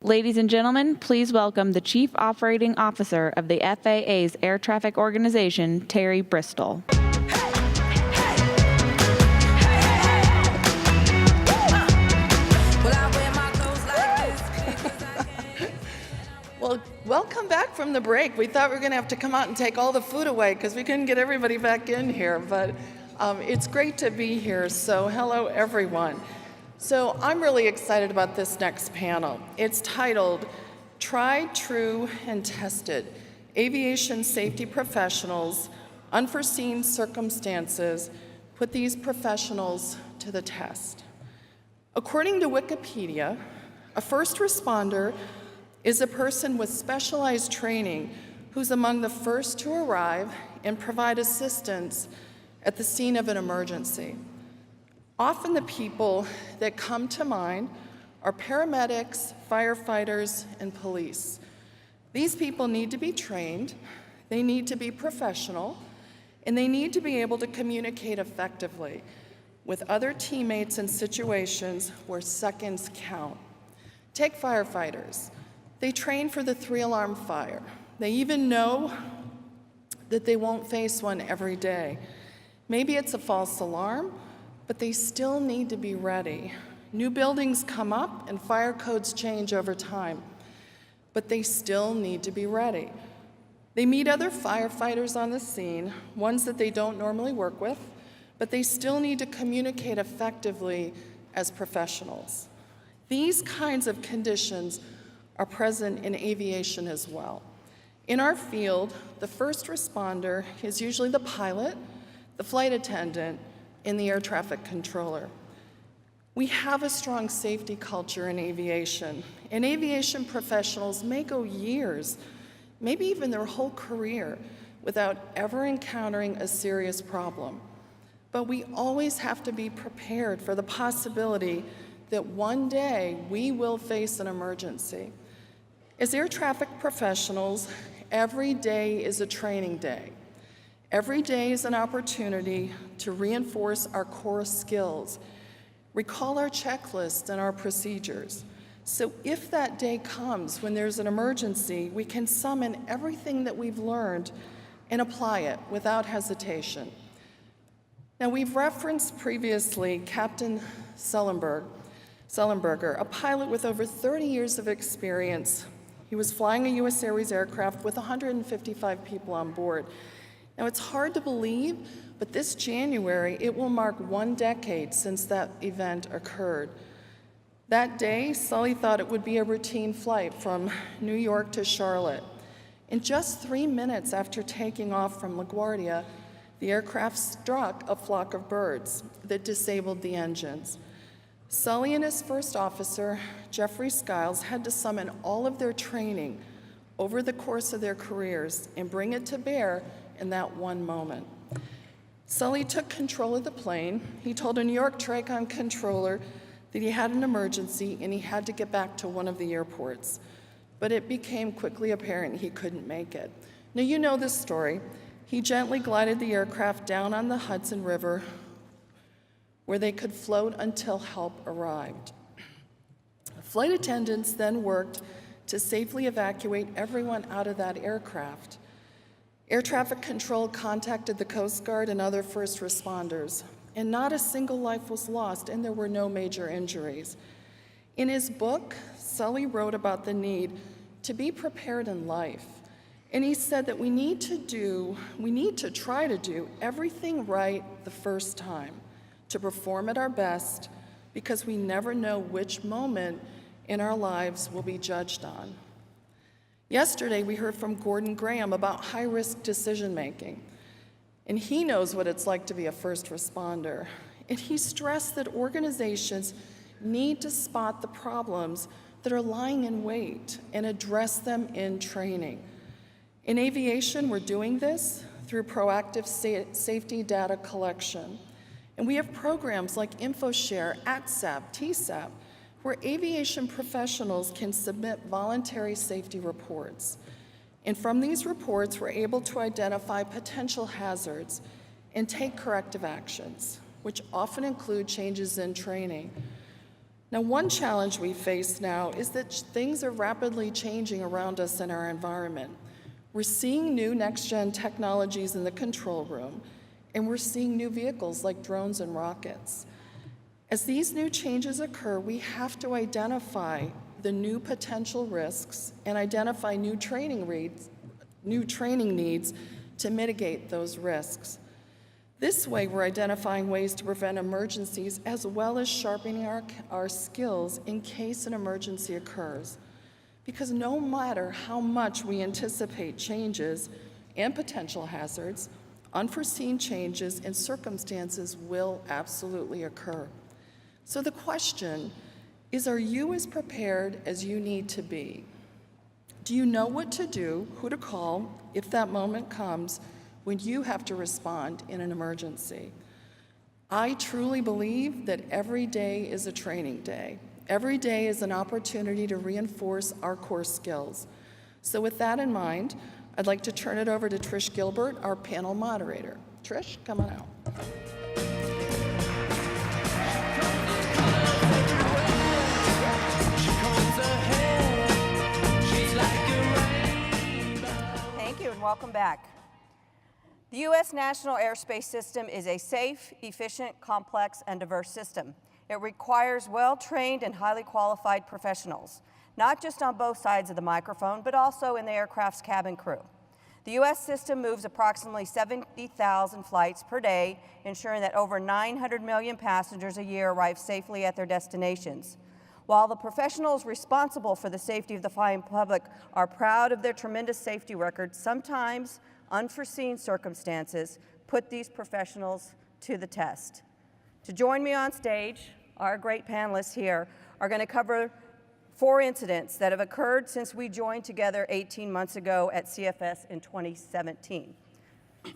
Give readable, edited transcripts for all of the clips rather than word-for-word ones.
Ladies and gentlemen, please welcome the Chief Operating Officer of the FAA's Air Traffic Organization, Teri Bristol. Well, welcome back from the break. We thought we were going to have to come out and take all the food away because we couldn't get everybody back in here, but it's great to be here. So hello, everyone. So I'm really excited about this next panel. It's titled Tried, True, and Tested, Aviation Safety Professionals, Unforeseen Circumstances Put These Professionals to the Test. According to Wikipedia, a first responder is a person with specialized training who's among the first to arrive and provide assistance at the scene of an emergency. Often the people that come to mind are paramedics, firefighters, and police. These people need to be trained, they need to be professional, and they need to be able to communicate effectively with other teammates in situations where seconds count. Take firefighters. They train for the 3-alarm fire. They even know that they won't face one every day. Maybe it's a false alarm, but they still need to be ready. New buildings come up and fire codes change over time, but they still need to be ready. They meet other firefighters on the scene, ones that they don't normally work with, but they still need to communicate effectively as professionals. These kinds of conditions are present in aviation as well. In our field, the first responder is usually the pilot, the flight attendant, and the air traffic controller. We have a strong safety culture in aviation, and aviation professionals may go years, maybe even their whole career, without ever encountering a serious problem. But we always have to be prepared for the possibility that one day we will face an emergency. As air traffic professionals, every day is a training day. Every day is an opportunity to reinforce our core skills, recall our checklists and our procedures. So if that day comes when there's an emergency, we can summon everything that we've learned and apply it without hesitation. Now, we've referenced previously Captain Sullenberger, a pilot with over 30 years of experience. He was flying a U.S. Airways aircraft with 155 people on board. Now, it's hard to believe, but this January, it will mark 1 decade since that event occurred. That day, Sully thought it would be a routine flight from New York to Charlotte. In just 3 minutes after taking off from LaGuardia, the aircraft struck a flock of birds that disabled the engines. Sully and his first officer, Jeffrey Skiles, had to summon all of their training over the course of their careers and bring it to bear in that one moment. Sully took control of the plane. He told a New York TRACON controller that he had an emergency and he had to get back to one of the airports. But it became quickly apparent he couldn't make it. Now, you know this story. He gently glided the aircraft down on the Hudson River where they could float until help arrived. Flight attendants then worked to safely evacuate everyone out of that aircraft. Air traffic control contacted the Coast Guard and other first responders, and not a single life was lost, and there were no major injuries. In his book, Sully wrote about the need to be prepared in life, and he said that we need to try to do everything right the first time, to perform at our best, because we never know which moment in our lives we'll be judged on. Yesterday, we heard from Gordon Graham about high-risk decision-making, and he knows what it's like to be a first responder. And he stressed that organizations need to spot the problems that are lying in wait and address them in training. In aviation, we're doing this through proactive safety data collection. And we have programs like InfoShare, ATCT, TSAP, where aviation professionals can submit voluntary safety reports. And from these reports, we're able to identify potential hazards and take corrective actions, which often include changes in training. Now, one challenge we face now is that things are rapidly changing around us in our environment. We're seeing new next-gen technologies in the control room, and we're seeing new vehicles like drones and rockets. As these new changes occur, we have to identify the new potential risks and identify new training needs to mitigate those risks. This way, we're identifying ways to prevent emergencies as well as sharpening our skills in case an emergency occurs. Because no matter how much we anticipate changes and potential hazards, unforeseen changes and circumstances will absolutely occur. So the question is, are you as prepared as you need to be? Do you know what to do, who to call, if that moment comes when you have to respond in an emergency? I truly believe that every day is a training day. Every day is an opportunity to reinforce our core skills. So with that in mind, I'd like to turn it over to Trish Gilbert, our panel moderator. Trish, come on out. Thank you and welcome back. The U.S. National Airspace System is a safe, efficient, complex, and diverse system. It requires well-trained and highly qualified professionals, not just on both sides of the microphone, but also in the aircraft's cabin crew. The U.S. system moves approximately 70,000 flights per day, ensuring that over 900 million passengers a year arrive safely at their destinations. While the professionals responsible for the safety of the flying public are proud of their tremendous safety record, sometimes unforeseen circumstances put these professionals to the test. To join me on stage, our great panelists here are going to cover 4 incidents that have occurred since we joined together 18 months ago at CFS in 2017.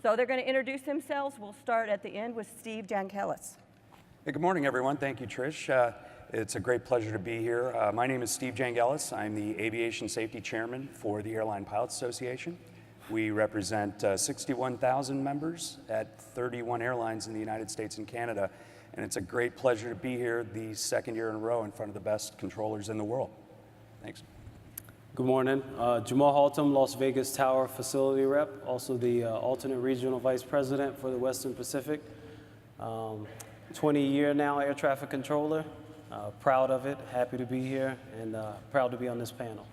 So they're going to introduce themselves. We'll start at the end with Steve Jangelis. Hey, good morning, everyone. Thank you, Trish. It's a great pleasure to be here. My name is Steve Jangelis. I'm the Aviation Safety Chairman for the Airline Pilots Association. We represent 61,000 members at 31 airlines in the United States and Canada, and it's a great pleasure to be here the second year in a row in front of the best controllers in the world. Thanks. Good morning. Jamaal Haltom, Las Vegas Tower Facility Rep, also the alternate regional vice president for the Western Pacific. 20-year now air traffic controller. Proud of it, happy to be here, and proud to be on this panel.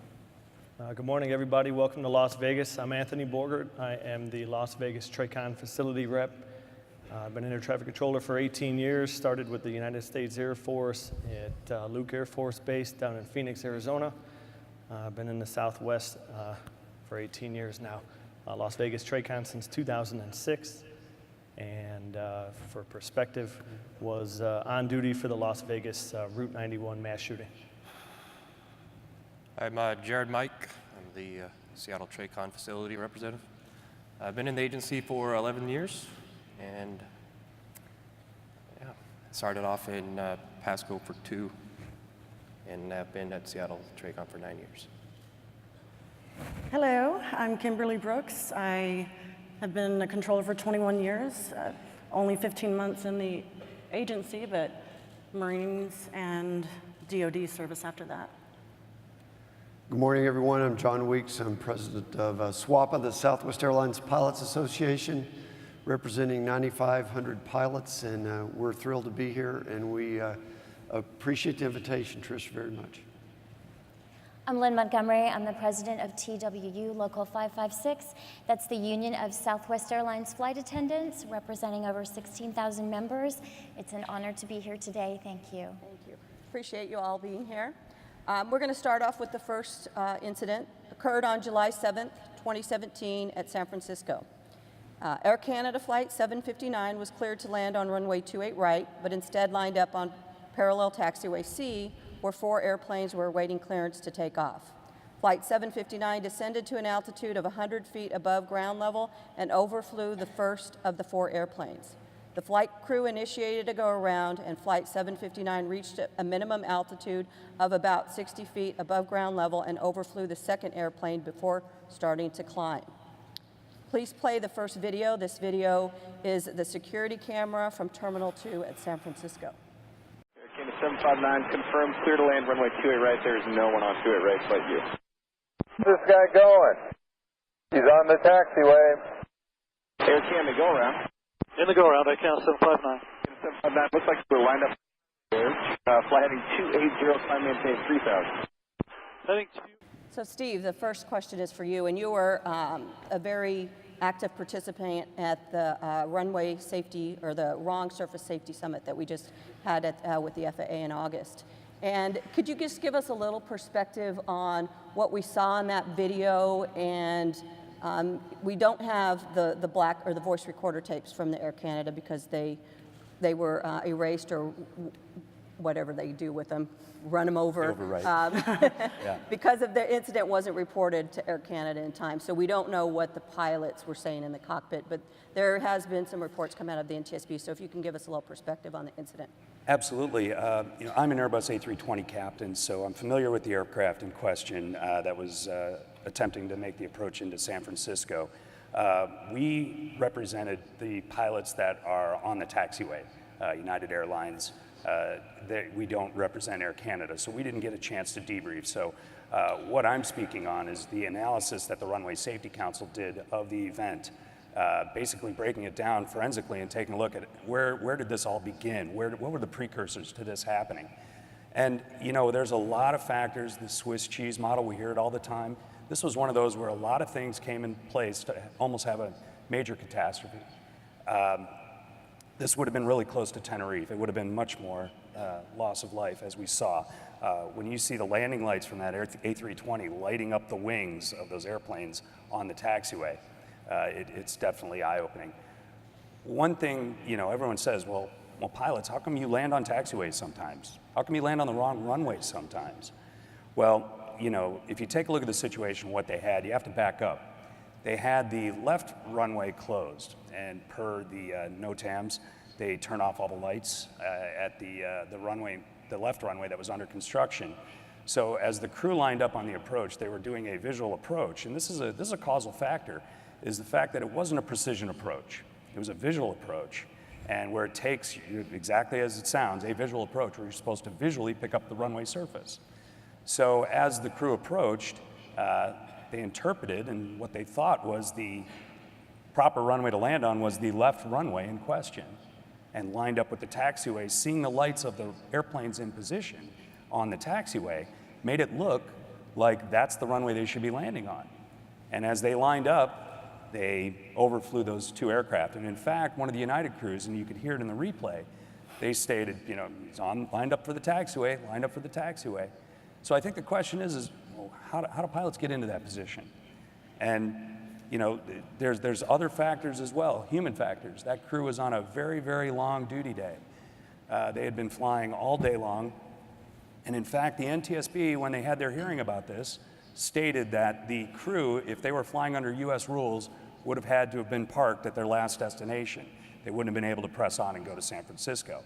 Good morning, everybody. Welcome to Las Vegas. I'm Anthony Borgert. I am the Las Vegas TRACON Facility Rep. I've been an air traffic controller for 18 years, started with the United States Air Force at Luke Air Force Base down in Phoenix, Arizona. I've been in the Southwest for 18 years now. Las Vegas TRACON since 2006. And for perspective, was on duty for the Las Vegas Route 91 mass shooting. I'm Jared Mike. I'm the Seattle TRACON facility representative. I've been in the agency for 11 years, and yeah, started off in Pasco for 2, and I've been at Seattle TRACON for 9 years. Hello, I'm Kimberly Brooks. I have been a controller for 21 years, only 15 months in the agency, but Marines and DoD service after that. Good morning, everyone. I'm John Weeks. I'm president of SWAPA, the Southwest Airlines Pilots Association, representing 9,500 pilots, and we're thrilled to be here, and we appreciate the invitation, Trish, very much. I'm Lynn Montgomery. I'm the president of TWU Local 556. That's the Union of Southwest Airlines Flight Attendants, representing over 16,000 members. It's an honor to be here today. Thank you. Thank you. Appreciate you all being here. We're going to start off with the first incident. Occurred on July 7th, 2017 at San Francisco. Air Canada Flight 759 was cleared to land on runway 28 right, but instead lined up on parallel taxiway C, where 4 airplanes were awaiting clearance to take off. Flight 759 descended to an altitude of 100 feet above ground level and overflew the first of the 4 airplanes. The flight crew initiated a go-around, and Flight 759 reached a minimum altitude of about 60 feet above ground level and overflew the second airplane before starting to climb. Please play the first video. This video is the security camera from Terminal 2 at San Francisco. Air Canada 759, confirm clear to land runway 28 right. There is no one on 28 right but you. This guy going? He's on the taxiway. Air Canada, go around. In the go around, I count 759. 759, looks like we're lined up there. Fly heading 280, climb maintain 3000. Heading 2. So Steve, the first question is for you, and you were a very active participant at the runway safety, or the Wrong Surface Safety Summit that we just had at, with the FAA in August. And could you just give us a little perspective on what we saw in that video? And we don't have the black or the voice recorder tapes from the Air Canada because they were erased, or whatever they do with them, run them over. Yeah. Because of the incident wasn't reported to Air Canada in time. So we don't know what the pilots were saying in the cockpit, but there has been some reports come out of the NTSB. So if you can give us a little perspective on the incident. Absolutely. I'm an Airbus A320 captain, so I'm familiar with the aircraft in question that was attempting to make the approach into San Francisco. We represented the pilots that are on the taxiway, United Airlines. We don't represent Air Canada, so we didn't get a chance to debrief. So what I'm speaking on is the analysis that the Runway Safety Council did of the event, basically breaking it down forensically and taking a look at where did this all begin? What were the precursors to this happening? And you know, there's a lot of factors, the Swiss cheese model, we hear it all the time. This was one of those where a lot of things came in place to almost have a major catastrophe. This would have been really close to Tenerife. It would have been much more loss of life, as we saw. When you see the landing lights from that A320 lighting up the wings of those airplanes on the taxiway, it's definitely eye-opening. One thing, you know, everyone says, well, pilots, how come you land on taxiways sometimes? How come you land on the wrong runways sometimes? Well, you know, if you take a look at the situation, what they had, you have to back up. They had the left runway closed, and per the NOTAMs, they turn off all the lights at the runway, the left runway that was under construction. So as the crew lined up on the approach, they were doing a visual approach, and this is a causal factor, is the fact that it wasn't a precision approach. It was a visual approach, and where it takes, exactly as it sounds, a visual approach, where you're supposed to visually pick up the runway surface. So as the crew approached, they interpreted, and what they thought was the proper runway to land on was the left runway in question, and lined up with the taxiway, seeing the lights of the airplanes in position on the taxiway, made it look like that's the runway they should be landing on. And as they lined up, they overflew those two aircraft. And in fact, one of the United crews, and you could hear it in the replay, they stated, you know, it's lined up for the taxiway, lined up for the taxiway. So I think the question is well, how do pilots get into that position? And you know, there's other factors as well, human factors. That crew was on a very, very long duty day. They had been flying all day long. And in fact, the NTSB, when they had their hearing about this, stated that the crew, if they were flying under US rules, would have had to have been parked at their last destination. They wouldn't have been able to press on and go to San Francisco.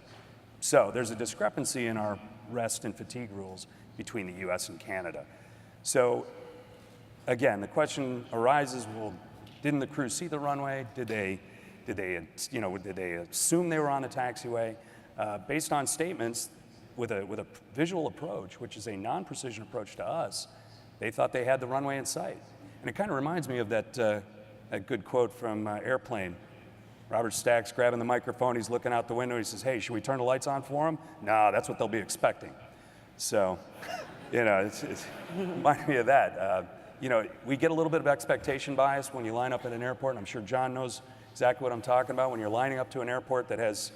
So there's a discrepancy in our rest and fatigue rules between the US and Canada. So again, the question arises, well, didn't the crew see the runway? Did they assume they were on the taxiway? Based on statements with a visual approach, which is a non-precision approach to us, they thought they had the runway in sight. And it kind of reminds me of that good quote from Airplane. Robert Stack's grabbing the microphone, he's looking out the window, he says, hey, should we turn the lights on for them? No, that's what they'll be expecting. So, you know, it's reminds me of that. You know, we get a little bit of expectation bias when you line up at an airport, and I'm sure John knows exactly what I'm talking about. When you're lining up to an airport that has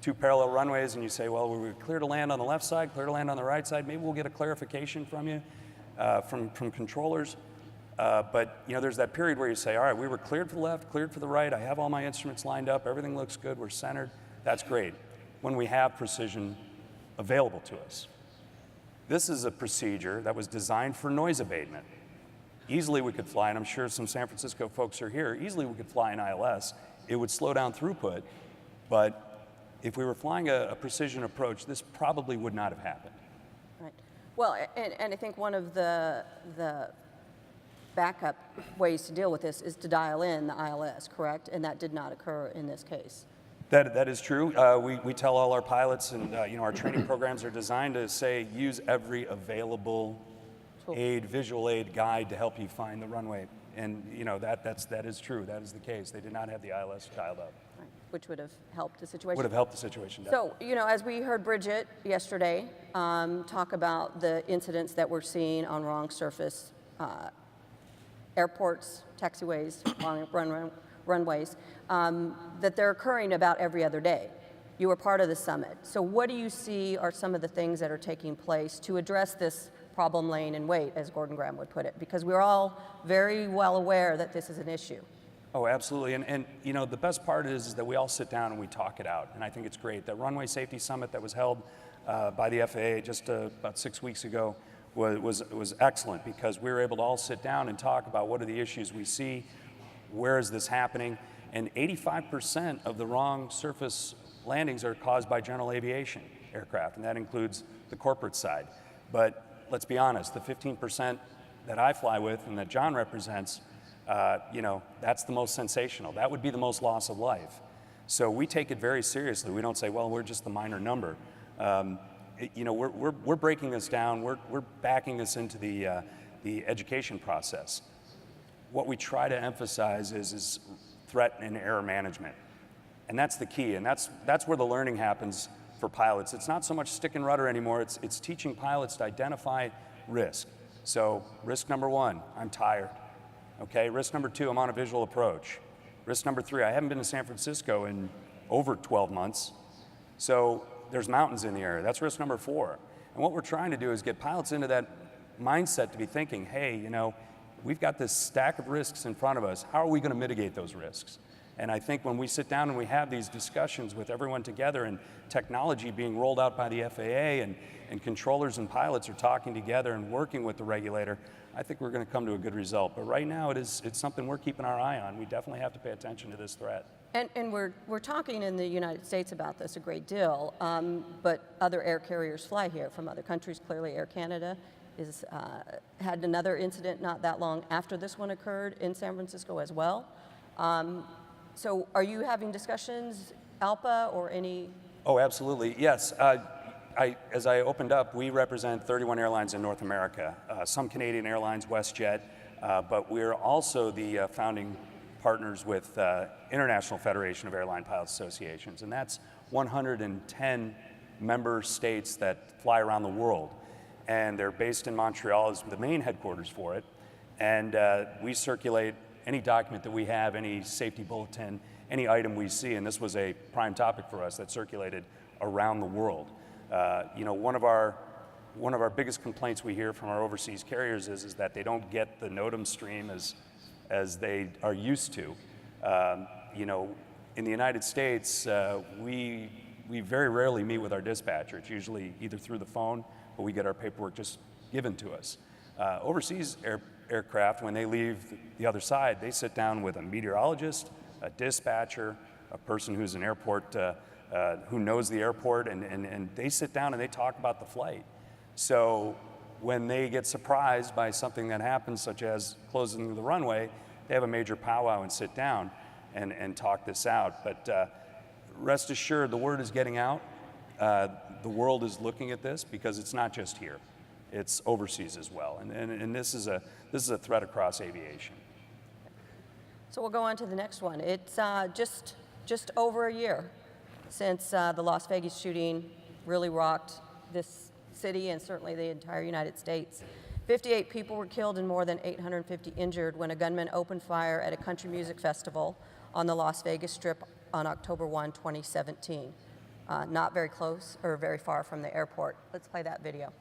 two parallel runways and you say, well, we're clear to land on the left side, clear to land on the right side, maybe we'll get a clarification from you, from controllers. But, you know, there's that period where you say, all right, we were cleared for the left, cleared for the right, I have all my instruments lined up, everything looks good, we're centered, that's great, when we have precision available to us. This is a procedure that was designed for noise abatement. Easily we could fly, and I'm sure some San Francisco folks are here, easily we could fly an ILS. It would slow down throughput, but if we were flying a precision approach, this probably would not have happened. Right. Well, and I think one of the backup ways to deal with this is to dial in the ILS, correct? And that did not occur in this case. That is true. We tell all our pilots, and you know, our training programs are designed to say use every available aid, visual aid guide to help you find the runway. And you know, that is true. That is the case. They did not have the ILS dialed up. Right. Which would have helped the situation. Would have helped the situation. So, you know, as we heard Bridget yesterday talk about the incidents that we're seeing on wrong surface airports, taxiways, runways, that they're occurring about every other day. You were part of the summit. So what do you see are some of the things that are taking place to address this problem laying in wait, as Gordon Graham would put it? Because we're all very well aware that this is an issue. Oh, absolutely. And you know, the best part is that we all sit down and we talk it out. And I think it's great. The Runway Safety Summit that was held by the FAA just about 6 weeks ago was excellent, because we were able to all sit down and talk about what are the issues we see, where is this happening, and 85% of the wrong surface landings are caused by general aviation aircraft, and that includes the corporate side. But let's be honest, the 15% that I fly with and that John represents, you know, that's the most sensational. That would be the most loss of life. So we take it very seriously. We don't say, well, we're just the minor number. You know, we're breaking this down. We're backing this into the education process. What we try to emphasize is threat and error management. And that's the key, and that's where the learning happens for pilots. It's not so much stick and rudder anymore, it's teaching pilots to identify risk. So risk number 1, I'm tired. Okay, risk number 2, I'm on a visual approach. Risk number 3, I haven't been to San Francisco in over 12 months. So there's mountains in the area, that's risk number 4. And what we're trying to do is get pilots into that mindset to be thinking, hey, you know, we've got this stack of risks in front of us, how are we gonna mitigate those risks? And I think when we sit down and we have these discussions with everyone together, and technology being rolled out by the FAA, and controllers and pilots are talking together and working with the regulator, I think we're going to come to a good result. But right now it's something we're keeping our eye on. We definitely have to pay attention to this threat. And we're talking in the United States about this a great deal, but other air carriers fly here from other countries. Clearly Air Canada had another incident not that long after this one occurred in San Francisco as well. So are you having discussions, ALPA or any? Oh, absolutely, yes. As I opened up, we represent 31 airlines in North America, some Canadian airlines, WestJet, but we're also the founding partners with International Federation of Airline Pilots Associations, and that's 110 member states that fly around the world. And they're based in Montreal as the main headquarters for it. And we circulate any document that we have, any safety bulletin, any item we see, and this was a prime topic for us that circulated around the world. You know, one of our biggest complaints we hear from our overseas carriers is that they don't get the NOTAM stream as they are used to. You know, in the United States, we very rarely meet with our dispatcher. It's usually either through the phone or we get our paperwork just given to us. Overseas aircraft, when they leave the other side, they sit down with a meteorologist, a dispatcher, a person who's an airport, who knows the airport, and they sit down and they talk about the flight. So when they get surprised by something that happens, such as closing the runway, they have a major powwow and sit down and talk this out. But rest assured, the word is getting out. The world is looking at this, because it's not just here. It's overseas as well, and this is a threat across aviation. So we'll go on to the next one. It's just over a year since the Las Vegas shooting really rocked this city and certainly the entire United States. 58 people were killed and more than 850 injured when a gunman opened fire at a country music festival on the Las Vegas Strip on October 1, 2017. Not very close or very far from the airport. Let's play that video.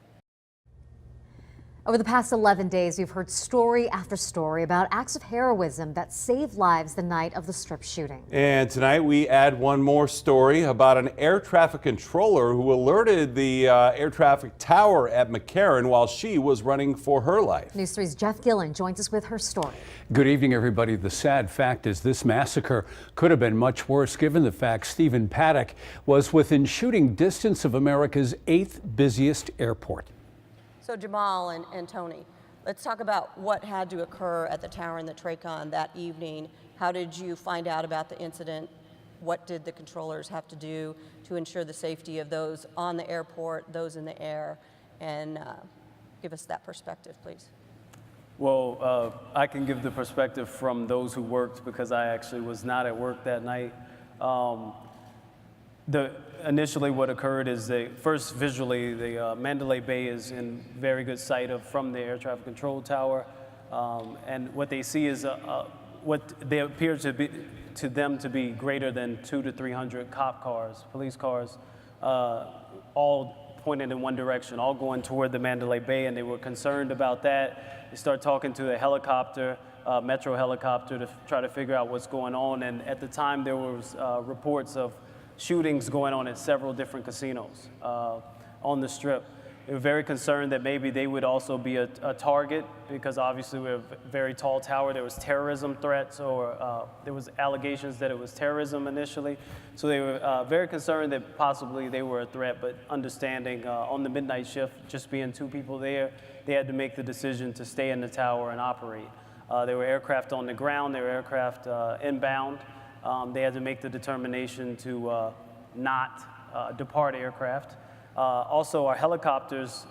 Over the past 11 days, we've heard story after story about acts of heroism that saved lives the night of the Strip shooting. And tonight we add one more story about an air traffic controller who alerted the air traffic tower at McCarran while she was running for her life. News 3's Jeff Gillen joins us with her story. Good evening, everybody. The sad fact is this massacre could have been much worse given the fact Stephen Paddock was within shooting distance of America's 8th busiest airport. So Jamaal and Tony, let's talk about what had to occur at the tower in the TRACON that evening. How did you find out about the incident? what did the controllers have to do to ensure the safety of those on the airport, those in the air, and give us that perspective, please. Well, I can give the perspective from those who worked because I actually was not at work that night. Initially what occurred is first visually, the Mandalay Bay is in very good sight from the air traffic control tower. And what they see is what they appear to them to be greater than 200 to 300 cop cars, police cars, all pointed in one direction, all going toward the Mandalay Bay, and they were concerned about that. They start talking to the helicopter, Metro helicopter, to try to figure out what's going on. And at the time, there was reports of shootings going on at several different casinos on the Strip. They were very concerned that maybe they would also be a target because obviously we're a very tall tower. There was terrorism threats or there was allegations that it was terrorism initially. So they were very concerned that possibly they were a threat, but understanding on the midnight shift, just being 2 people there, they had to make the decision to stay in the tower and operate. There were aircraft on the ground, there were aircraft inbound. They had to make the determination to not depart aircraft. Also, our helicopters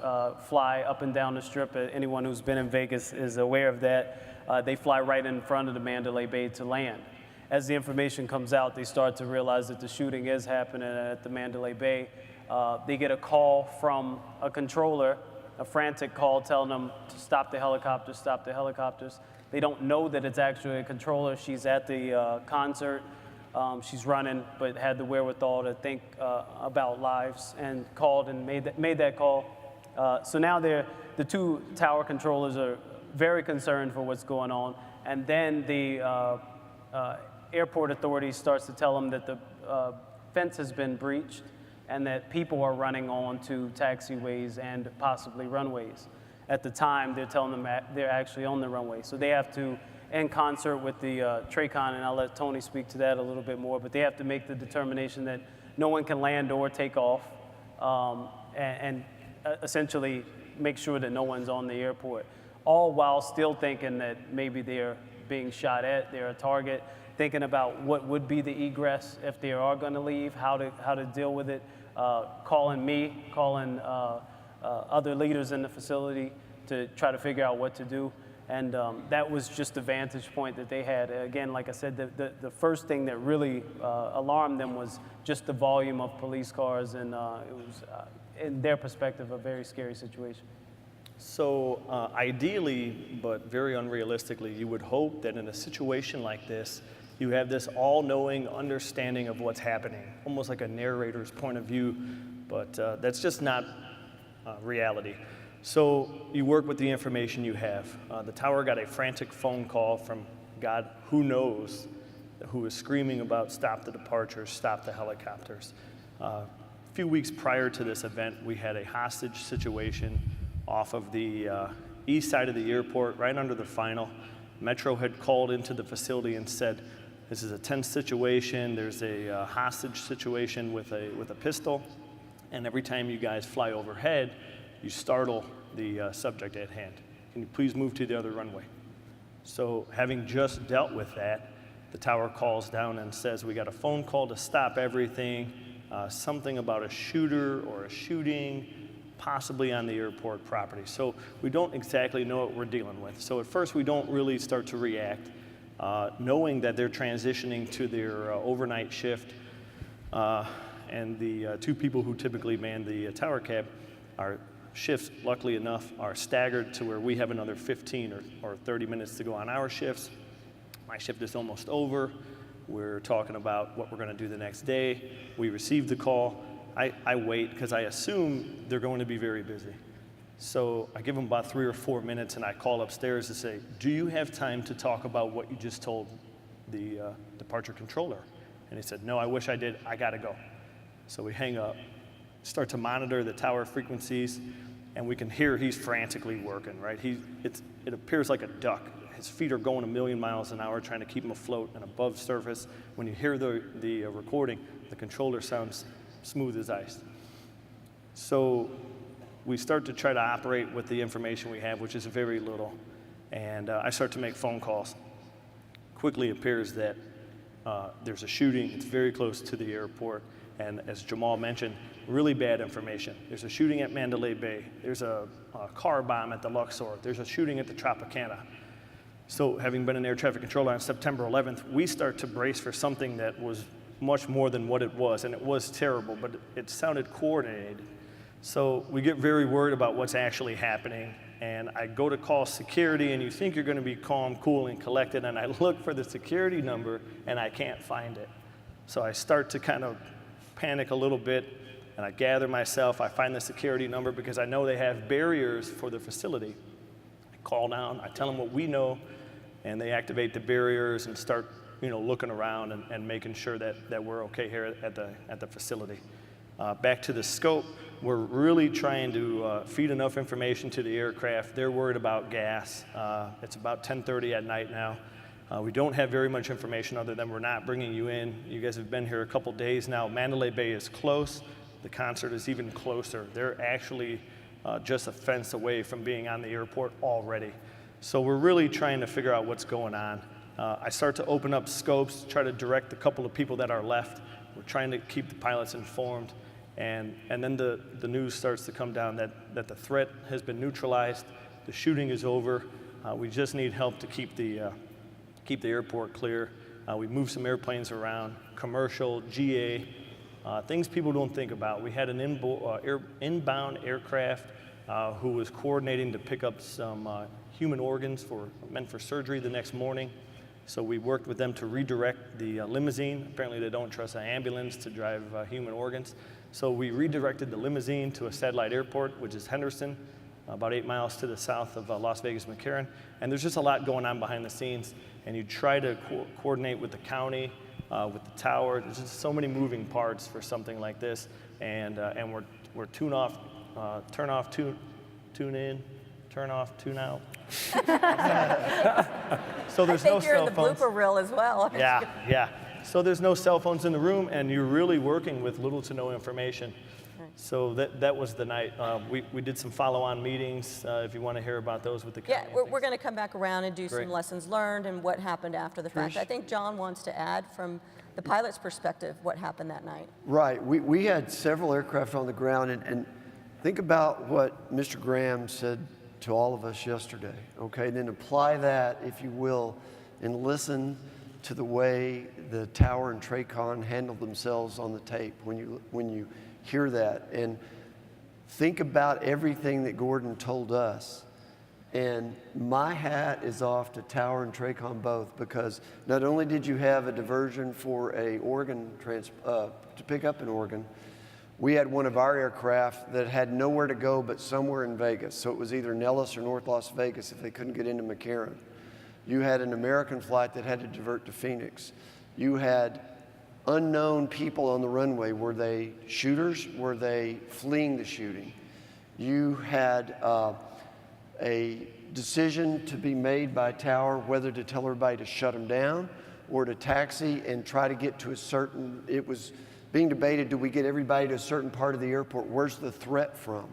fly up and down the Strip. Anyone who's been in Vegas is aware of that. They fly right in front of the Mandalay Bay to land. As the information comes out, they start to realize that the shooting is happening at the Mandalay Bay. They get a call from a controller, a frantic call telling them to stop the helicopters, stop the helicopters. They don't know that it's actually a controller. She's at the concert. She's running, but had the wherewithal to think about lives and called and made that call. So now the 2 tower controllers are very concerned for what's going on. And then the airport authority starts to tell them that the fence has been breached and that people are running onto taxiways and possibly runways. At the time, they're telling them they're actually on the runway. So they have to, in concert with the TRACON, and I'll let Tony speak to that a little bit more, but they have to make the determination that no one can land or take off and essentially make sure that no one's on the airport, all while still thinking that maybe they're being shot at, they're a target, thinking about what would be the egress if they are going to leave, how to deal with it, calling me, calling other leaders in the facility to try to figure out what to do. And that was just the vantage point that they had. Again, like I said, the first thing that really alarmed them was just the volume of police cars, and it was, in their perspective, a very scary situation. So ideally, but very unrealistically, you would hope that in a situation like this, you have this all-knowing understanding of what's happening, almost like a narrator's point of view, but that's just not reality. So you work with the information you have. The tower got a frantic phone call from God who knows, who was screaming about stop the departures, stop the helicopters. A few weeks prior to this event, we had a hostage situation off of the east side of the airport, right under the final. Metro had called into the facility and said, this is a tense situation, there's a hostage situation with a pistol, and every time you guys fly overhead, you startle the subject at hand. Can you please move to the other runway? So having just dealt with that, the tower calls down and says, we got a phone call to stop everything, something about a shooter or a shooting, possibly on the airport property. So we don't exactly know what we're dealing with. So at first we don't really start to react, knowing that they're transitioning to their overnight shift, and the 2 people who typically man the tower cab, our shifts, luckily enough, are staggered to where we have another 15 or 30 minutes to go on our shifts. My shift is almost over. We're talking about what we're going to do the next day. We receive the call. I wait because I assume they're going to be very busy. So I give them about 3 or 4 minutes and I call upstairs to say, do you have time to talk about what you just told the departure controller? And he said, no, I wish I did. I got to go. So we hang up, start to monitor the tower frequencies, and we can hear he's frantically working, right? It appears like a duck. His feet are going 1,000,000 miles an hour trying to keep him afloat and above surface. When you hear the recording, the controller sounds smooth as ice. So we start to try to operate with the information we have, which is very little, and I start to make phone calls. Quickly appears that there's a shooting. It's very close to the airport. And as Jamaal mentioned, really bad information. There's a shooting at Mandalay Bay. There's a car bomb at the Luxor. There's a shooting at the Tropicana. So having been an air traffic controller on September 11th, we start to brace for something that was much more than what it was. And it was terrible, but it sounded coordinated. So we get very worried about what's actually happening. And I go to call security, and you think you're going to be calm, cool, and collected. And I look for the security number, and I can't find it. So I start to kind of panic a little bit, and I gather myself. I find the security number because I know they have barriers for the facility. I call down, I tell them what we know, and they activate the barriers and start, looking around and making sure that we're okay here at the facility. Back to the scope, we're really trying to feed enough information to the aircraft. They're worried about gas. It's about 10:30 at night now. We don't have very much information other than we're not bringing you in. You guys have been here a couple days now. Mandalay Bay is close. The concert is even closer. They're actually just a fence away from being on the airport already. So we're really trying to figure out what's going on. I start to open up scopes, try to direct a couple of people that are left. We're trying to keep the pilots informed. And then the news starts to come down that the threat has been neutralized. The shooting is over. We just need help to keep the airport clear. We moved some airplanes around, commercial, GA, things people don't think about. We had an inbound aircraft who was coordinating to pick up some human organs meant for surgery the next morning. So we worked with them to redirect the limousine. Apparently they don't trust an ambulance to drive human organs. So we redirected the limousine to a satellite airport, which is Henderson, about 8 miles to the south of Las Vegas McCarran. And there's just a lot going on behind the scenes. And you try to coordinate with the county, with the tower. There's just so many moving parts for something like this. And we're tune off, turn off, tune in, turn off, tune out. So there's no cell phones. I think you're in the blooper reel as well. Yeah. So there's no cell phones in the room, and you're really working with little to no information. So that was the night. We did some follow-on meetings, if you want to hear about those with the county. Yeah, we're going to come back around and do some lessons learned and what happened after the fact. I think John wants to add from the pilot's perspective what happened that night. Right. We had several aircraft on the ground, and think about what Mr. Graham said to all of us yesterday, okay? And then apply that, if you will, and listen to the way the tower and TRACON handled themselves on the tape when you hear that, and think about everything that Gordon told us. And my hat is off to Tower and TRACON both, because not only did you have a diversion for a organ to pick up an organ, we had one of our aircraft that had nowhere to go but somewhere in Vegas. So it was either Nellis or North Las Vegas if they couldn't get into McCarran. You had an American flight that had to divert to Phoenix. You had unknown people on the runway. Were they shooters? Were they fleeing the shooting? You had a decision to be made by Tower whether to tell everybody to shut them down or to taxi and try to get to a certain, it was being debated, do we get everybody to a certain part of the airport? Where's the threat from?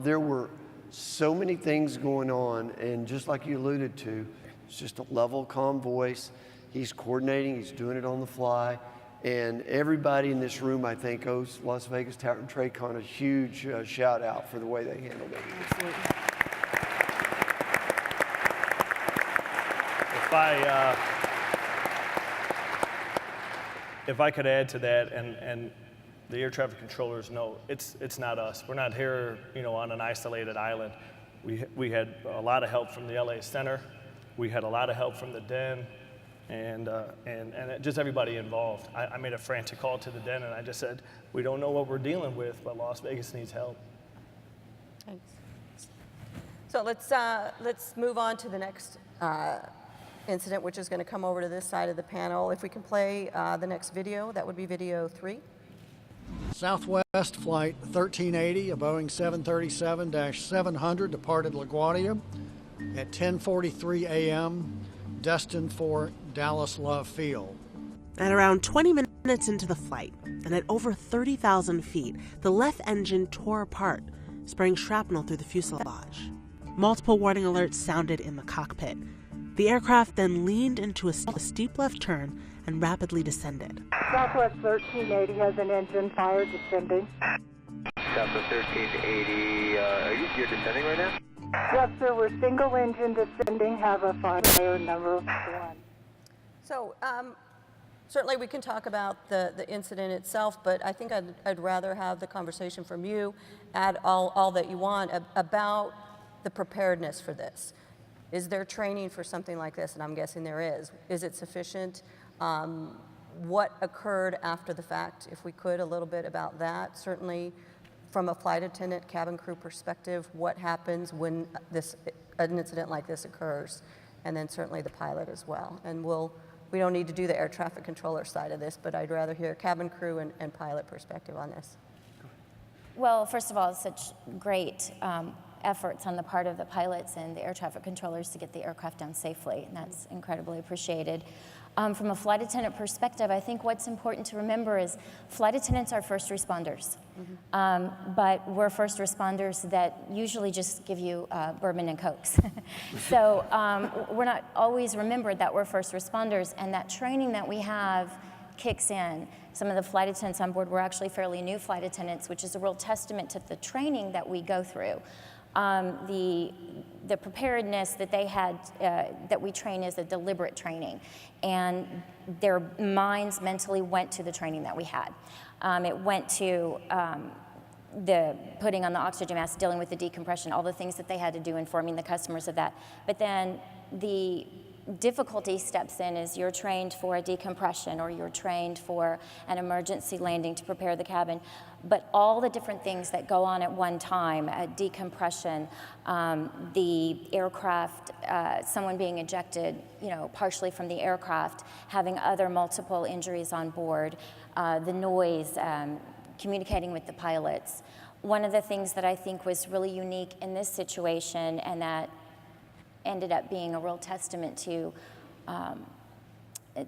There were so many things going on, and just like you alluded to, it's just a level, calm voice. He's coordinating, he's doing it on the fly, and everybody in this room, I think, owes Las Vegas Tower and TRACON a huge shout out for the way they handled it. Absolutely. If I could add to that, and the air traffic controllers know, it's not us. We're not here, on an isolated island. We had a lot of help from the LA Center. We had a lot of help from the Den, and just everybody involved. I made a frantic call to the Den, and I just said, we don't know what we're dealing with, but Las Vegas needs help. Thanks. So let's move on to the next incident, which is going to come over to this side of the panel. If we can play the next video, that would be video 3. Southwest Flight 1380, a Boeing 737-700, departed LaGuardia at 10:43 a.m., destined for Dallas Love Field. At around 20 minutes into the flight, and at over 30,000 feet, the left engine tore apart, spraying shrapnel through the fuselage. Multiple warning alerts sounded in the cockpit. The aircraft then leaned into a steep left turn and rapidly descended. Southwest 1380 has an engine fire descending. Southwest 1380, you're descending right now? Yes, sir, we're single engine descending, have a fire number 1. So certainly we can talk about the incident itself, but I think I'd rather have the conversation from you, add all that you want about the preparedness for this. Is there training for something like this? And I'm guessing there is. Is it sufficient? What occurred after the fact, if we could, a little bit about that. Certainly from a flight attendant, cabin crew perspective, what happens when an incident like this occurs? And then certainly the pilot as well. And we don't need to do the air traffic controller side of this, but I'd rather hear cabin crew and pilot perspective on this. Well, first of all, such great efforts on the part of the pilots and the air traffic controllers to get the aircraft down safely, and that's incredibly appreciated. From a flight attendant perspective, I think what's important to remember is flight attendants are first responders, but we're first responders that usually just give you bourbon and Cokes. So we're not always remembered that we're first responders, and that training that we have kicks in. Some of the flight attendants on board were actually fairly new flight attendants, which is a real testament to the training that we go through. The preparedness that they had, that we train is a deliberate training, and their minds mentally went to the training that we had. It went to the putting on the oxygen mask, dealing with the decompression, all the things that they had to do, informing the customers of that. But then the difficulty steps in is you're trained for a decompression or you're trained for an emergency landing to prepare the cabin, but all the different things that go on at one time, a decompression, the aircraft, someone being ejected, partially from the aircraft, having other multiple injuries on board, the noise, communicating with the pilots. One of the things that I think was really unique in this situation, and that ended up being a real testament to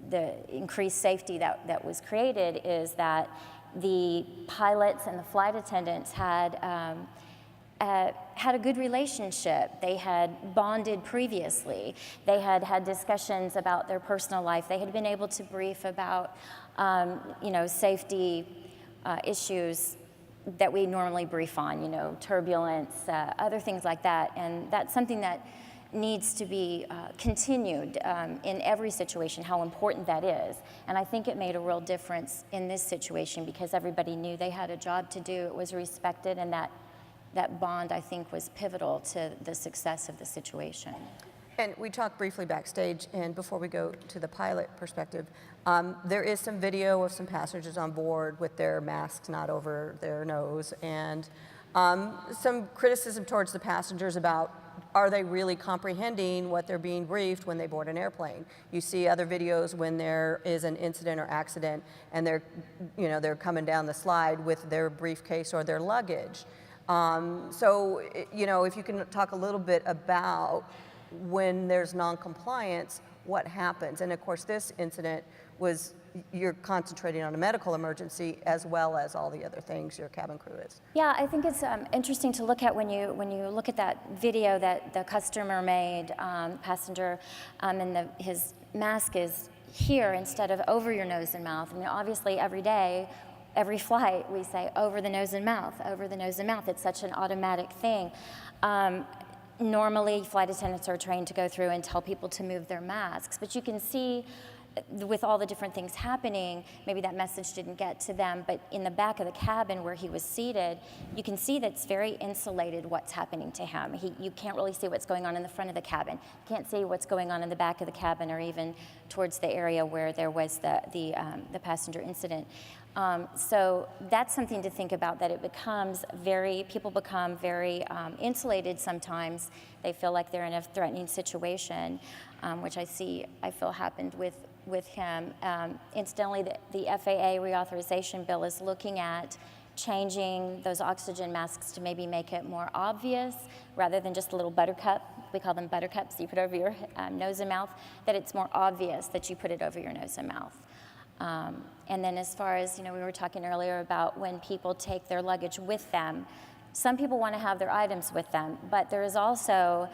the increased safety that was created, is that the pilots and the flight attendants had a good relationship. They had bonded previously. They had had discussions about their personal life. They had been able to brief about safety issues that we normally brief on, turbulence, other things like that. And that's something that needs to be continued in every situation, how important that is. And I think it made a real difference in this situation because everybody knew they had a job to do, it was respected, and that bond, I think, was pivotal to the success of the situation. And we talked briefly backstage, and before we go to the pilot perspective, there is some video of some passengers on board with their masks not over their nose, and some criticism towards the passengers about, are they really comprehending what they're being briefed when they board an airplane? You see other videos when there is an incident or accident and they're coming down the slide with their briefcase or their luggage. So, if you can talk a little bit about when there's non-compliance, what happens? And of course, this incident was, you're concentrating on a medical emergency as well as all the other things your cabin crew is. Yeah, I think it's interesting to look at when you look at that video that the customer made, passenger, and his mask is here instead of over your nose and mouth. I mean, obviously every day, every flight, we say over the nose and mouth, over the nose and mouth. It's such an automatic thing. Normally, flight attendants are trained to go through and tell people to move their masks, but you can see with all the different things happening, maybe that message didn't get to them, but in the back of the cabin where he was seated, you can see that it's very insulated what's happening to him. You can't really see what's going on in the front of the cabin. You can't see what's going on in the back of the cabin or even towards the area where there was the passenger incident. So that's something to think about, that people become very insulated sometimes. They feel like they're in a threatening situation, which I feel happened with him. Incidentally, the FAA reauthorization bill is looking at changing those oxygen masks to maybe make it more obvious rather than just a little buttercup. We call them buttercups you put over your nose and mouth, that it's more obvious that you put it over your nose and mouth. And then as far as, we were talking earlier about when people take their luggage with them, some people want to have their items with them, but there is also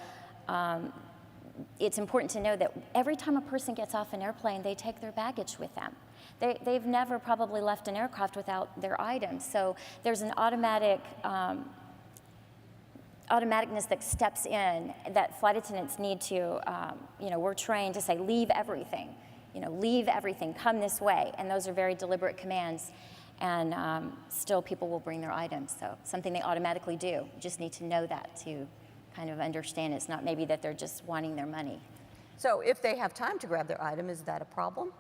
it's important to know that every time a person gets off an airplane, they take their baggage with them. They've never probably left an aircraft without their items. So there's an automaticness that steps in that flight attendants need to, we're trained to say, leave everything. Leave everything, come this way. And those are very deliberate commands. And still people will bring their items. So something they automatically do. You just need to know that to kind of understand it's not maybe that they're just wanting their money. So if they have time to grab their item, is that a problem?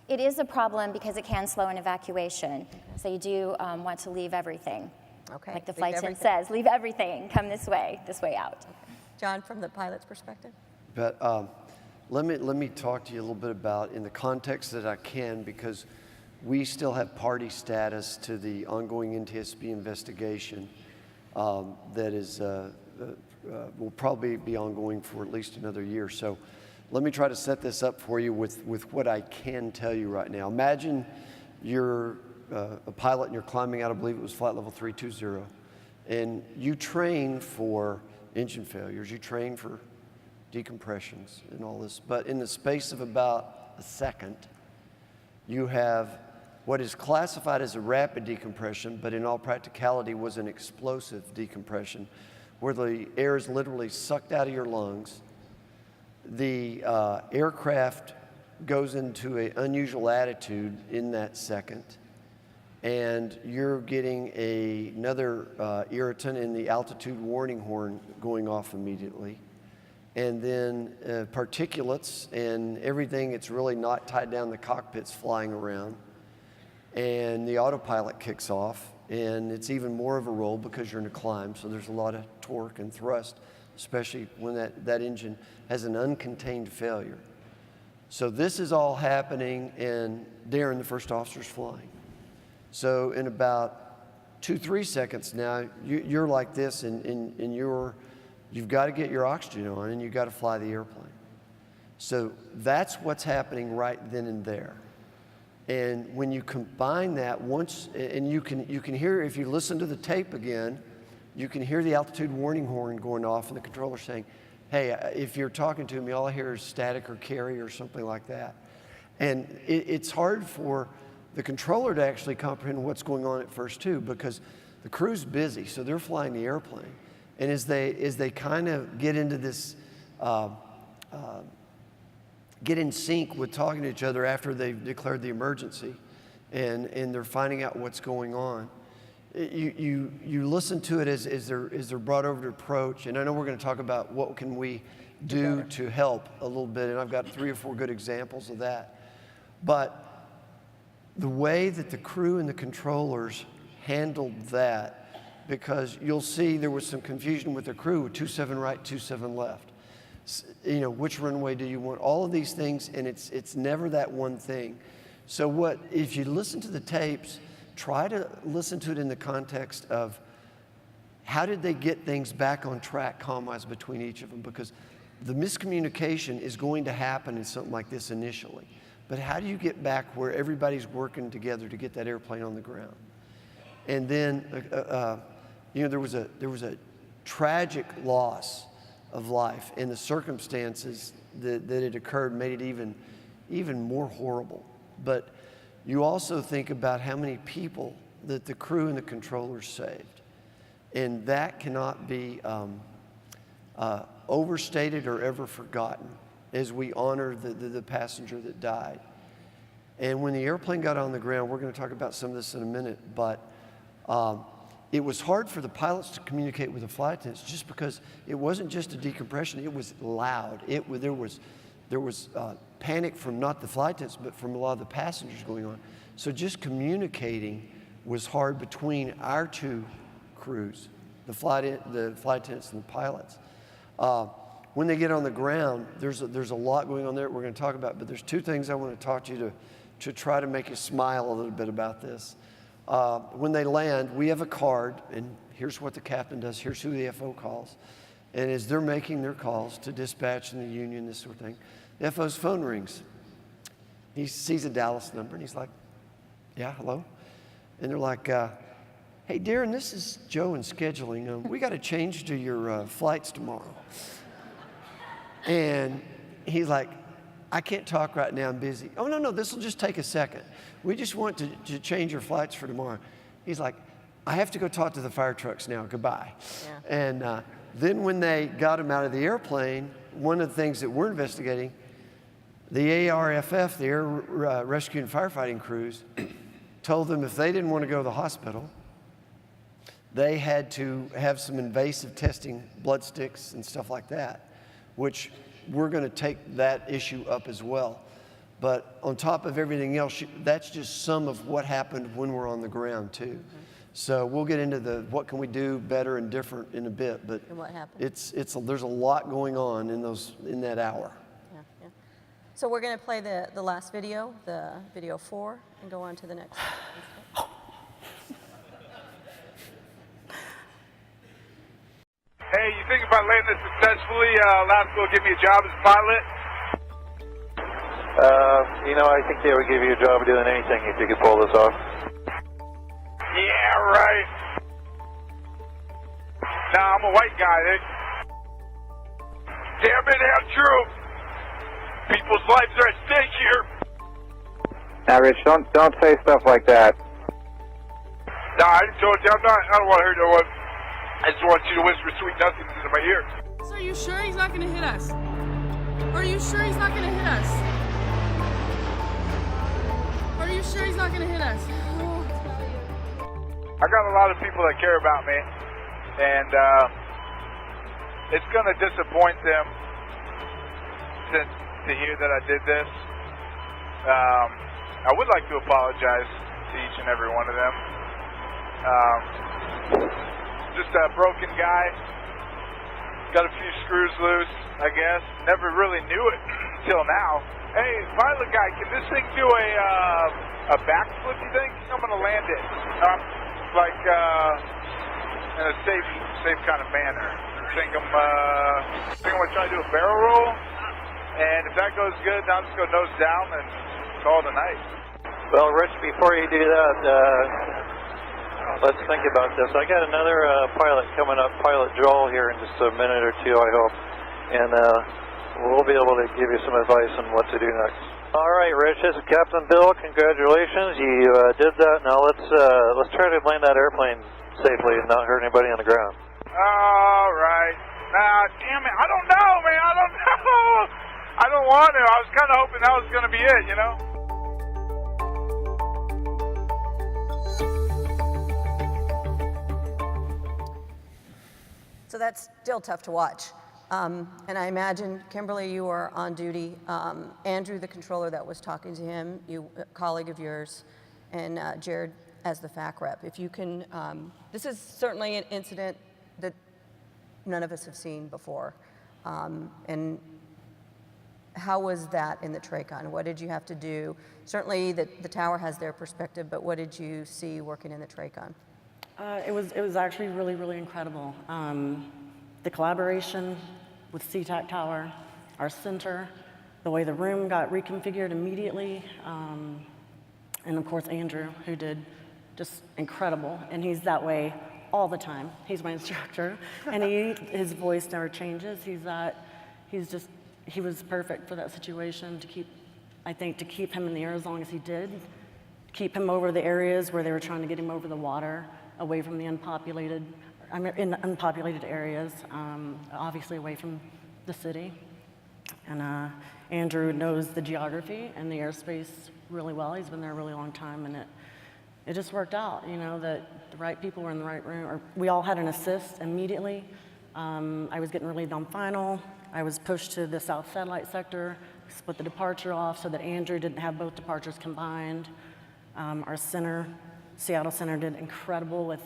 It is a problem because it can slow an evacuation. So you do want to leave everything. Okay. Like the flight attendant says, leave everything, come this way out. Okay. John, from the pilot's perspective? But let me talk to you a little bit about, in the context that I can, because we still have party status to the ongoing NTSB investigation that is will probably be ongoing for at least another year. So let me try to set this up for you with what I can tell you right now. Imagine you're a pilot and you're climbing out, I believe it was flight level 320, and you train for engine failures, you train for decompressions and all this, but in the space of about a second, you have what is classified as a rapid decompression, but in all practicality was an explosive decompression, where the air is literally sucked out of your lungs. The aircraft goes into an unusual attitude in that second, and you're getting another irritant in the altitude warning horn going off immediately. And then particulates and everything that's really not tied down the cockpit's flying around. And the autopilot kicks off, and it's even more of a roll because you're in a climb, so there's a lot of torque and thrust, especially when that engine has an uncontained failure. So this is all happening, and Darren, the first officer's flying. So in about 2-3 seconds now, you're like this, and you've got to get your oxygen on, and you've got to fly the airplane. So that's what's happening right then and there. And when you combine that and you can hear, if you listen to the tape again, you can hear the altitude warning horn going off and the controller saying, hey, if you're talking to me, all I hear is static or carry or something like that. And it's hard for the controller to actually comprehend what's going on at first too, because the crew's busy, so they're flying the airplane. And as they kind of get into this, get in sync with talking to each other after they've declared the emergency, and they're finding out what's going on, you listen to it as they're brought over to approach. And I know we're going to talk about what can we do to help a little bit, and I've got 3 or 4 good examples of that. But the way that the crew and the controllers handled that, because you'll see there was some confusion with the crew, 27 right, 27 left. Which runway do you want? All of these things, and it's never that one thing. So if you listen to the tapes, try to listen to it in the context of how did they get things back on track comm-wise between each of them, because the miscommunication is going to happen in something like this initially. But how do you get back where everybody's working together to get that airplane on the ground? And then, there was a tragic loss of life, and the circumstances that it occurred made it even more horrible. But you also think about how many people that the crew and the controllers saved, and that cannot be overstated or ever forgotten as we honor the passenger that died. And when the airplane got on the ground, we're going to talk about some of this in a minute, but it was hard for the pilots to communicate with the flight attendants just because it wasn't just a decompression, it was loud. There was panic from not the flight attendants, but from a lot of the passengers going on. So just communicating was hard between our 2 crews, the flight attendants and the pilots. When they get on the ground, there's a lot going on there that we're going to talk about, but there's 2 things I want to talk to you to try to make you smile a little bit about this. When they land, we have a card, and here's what the captain does, here's who the FO calls. And as they're making their calls to dispatch and the union, this sort of thing, the FO's phone rings. He sees a Dallas number, and he's like, yeah, hello? And they're like, hey, Darren, this is Joe in scheduling. We got to change to your flights tomorrow. And he's like, I can't talk right now, I'm busy. Oh, no, this will just take a second. We just want to change your flights for tomorrow. He's like, I have to go talk to the fire trucks now, goodbye. Yeah. And then when they got him out of the airplane, one of the things that we're investigating, the ARFF, the Air Rescue and Firefighting crews, told them if they didn't want to go to the hospital, they had to have some invasive testing, blood sticks and stuff like that, which we're going to take that issue up as well. But on top of everything else, that's just some of what happened when we're on the ground too. Mm-hmm. So we'll get into the what can we do better and different in a bit. But and what happened? There's a lot going on in that hour. Yeah. So we're going to play the last video, the video 4, and go on to the next. Hey, you think if I land this successfully, LASCO will give me a job as a pilot? I think they would give you a job doing anything if you could pull this off. Yeah, right. Nah, I'm a white guy. Damn it, how true. People's lives are at stake here. Now, Rich, don't say stuff like that. Nah, I told you, I don't want to hear no one. I just want you to whisper sweet nothings into my ear. So are you sure he's not going to hit us? Are you sure he's not going to hit us? Are you sure he's not going to hit us? Oh. I got a lot of people that care about me, and it's going to disappoint them to hear that I did this. I would like to apologize to each and every one of them. Just a broken guy, got a few screws loose, I guess. Never really knew it until now. Hey, pilot guy, can this thing do a backflip, you think? I'm gonna land it, in a safe kind of manner. I think I'm gonna try to do a barrel roll, and if that goes good, then I'll just go nose down and call it a night. Well, Rich, before you do that, let's think about this. I got another pilot coming up, Pilot Joel, here in just a minute or two, I hope. And we'll be able to give you some advice on what to do next. All right, Rich, this is Captain Bill. Congratulations. You did that. Now let's try to land that airplane safely and not hurt anybody on the ground. All right. Nah, damn it. I don't know, man. I don't know. I don't want to. I was kind of hoping that was going to be it, you know? So that's still tough to watch. And I imagine, Kimberly, you are on duty. Andrew, the controller that was talking to him, a colleague of yours, and Jared as the FacRep. If you can, this is certainly an incident that none of us have seen before. And how was that in the TRACON? What did you have to do? Certainly the tower has their perspective, but what did you see working in the TRACON? It was actually really, really incredible. The collaboration with CTAC Tower, our center, the way the room got reconfigured immediately, and of course Andrew, who did just incredible, and he's that way all the time. He's my instructor, and his voice never changes. He was perfect for that situation to keep him in the air as long as he did, keep him over the areas where they were trying to get him over the water, away from the unpopulated areas, obviously away from the city. And Andrew knows the geography and the airspace really well. He's been there a really long time, and it just worked out, that the right people were in the right room. Or we all had an assist immediately. I was getting relieved on final. I was pushed to the south satellite sector, split the departure off so that Andrew didn't have both departures combined. Our center, Seattle Center, did incredible with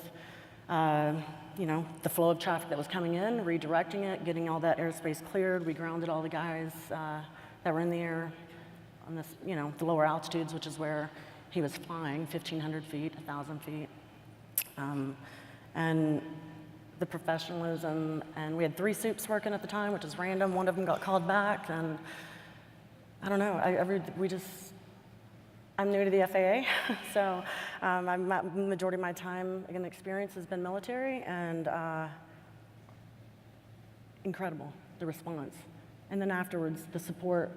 the flow of traffic that was coming in, redirecting it, getting all that airspace cleared. We grounded all the guys that were in the air on this, the lower altitudes, which is where he was flying, 1,500 feet, 1,000 feet. And the professionalism, and we had 3 soups working at the time, which is random. One of them got called back, and I don't know, I'm new to the FAA, so the majority of my time and experience has been military, and incredible, the response. And then afterwards, the support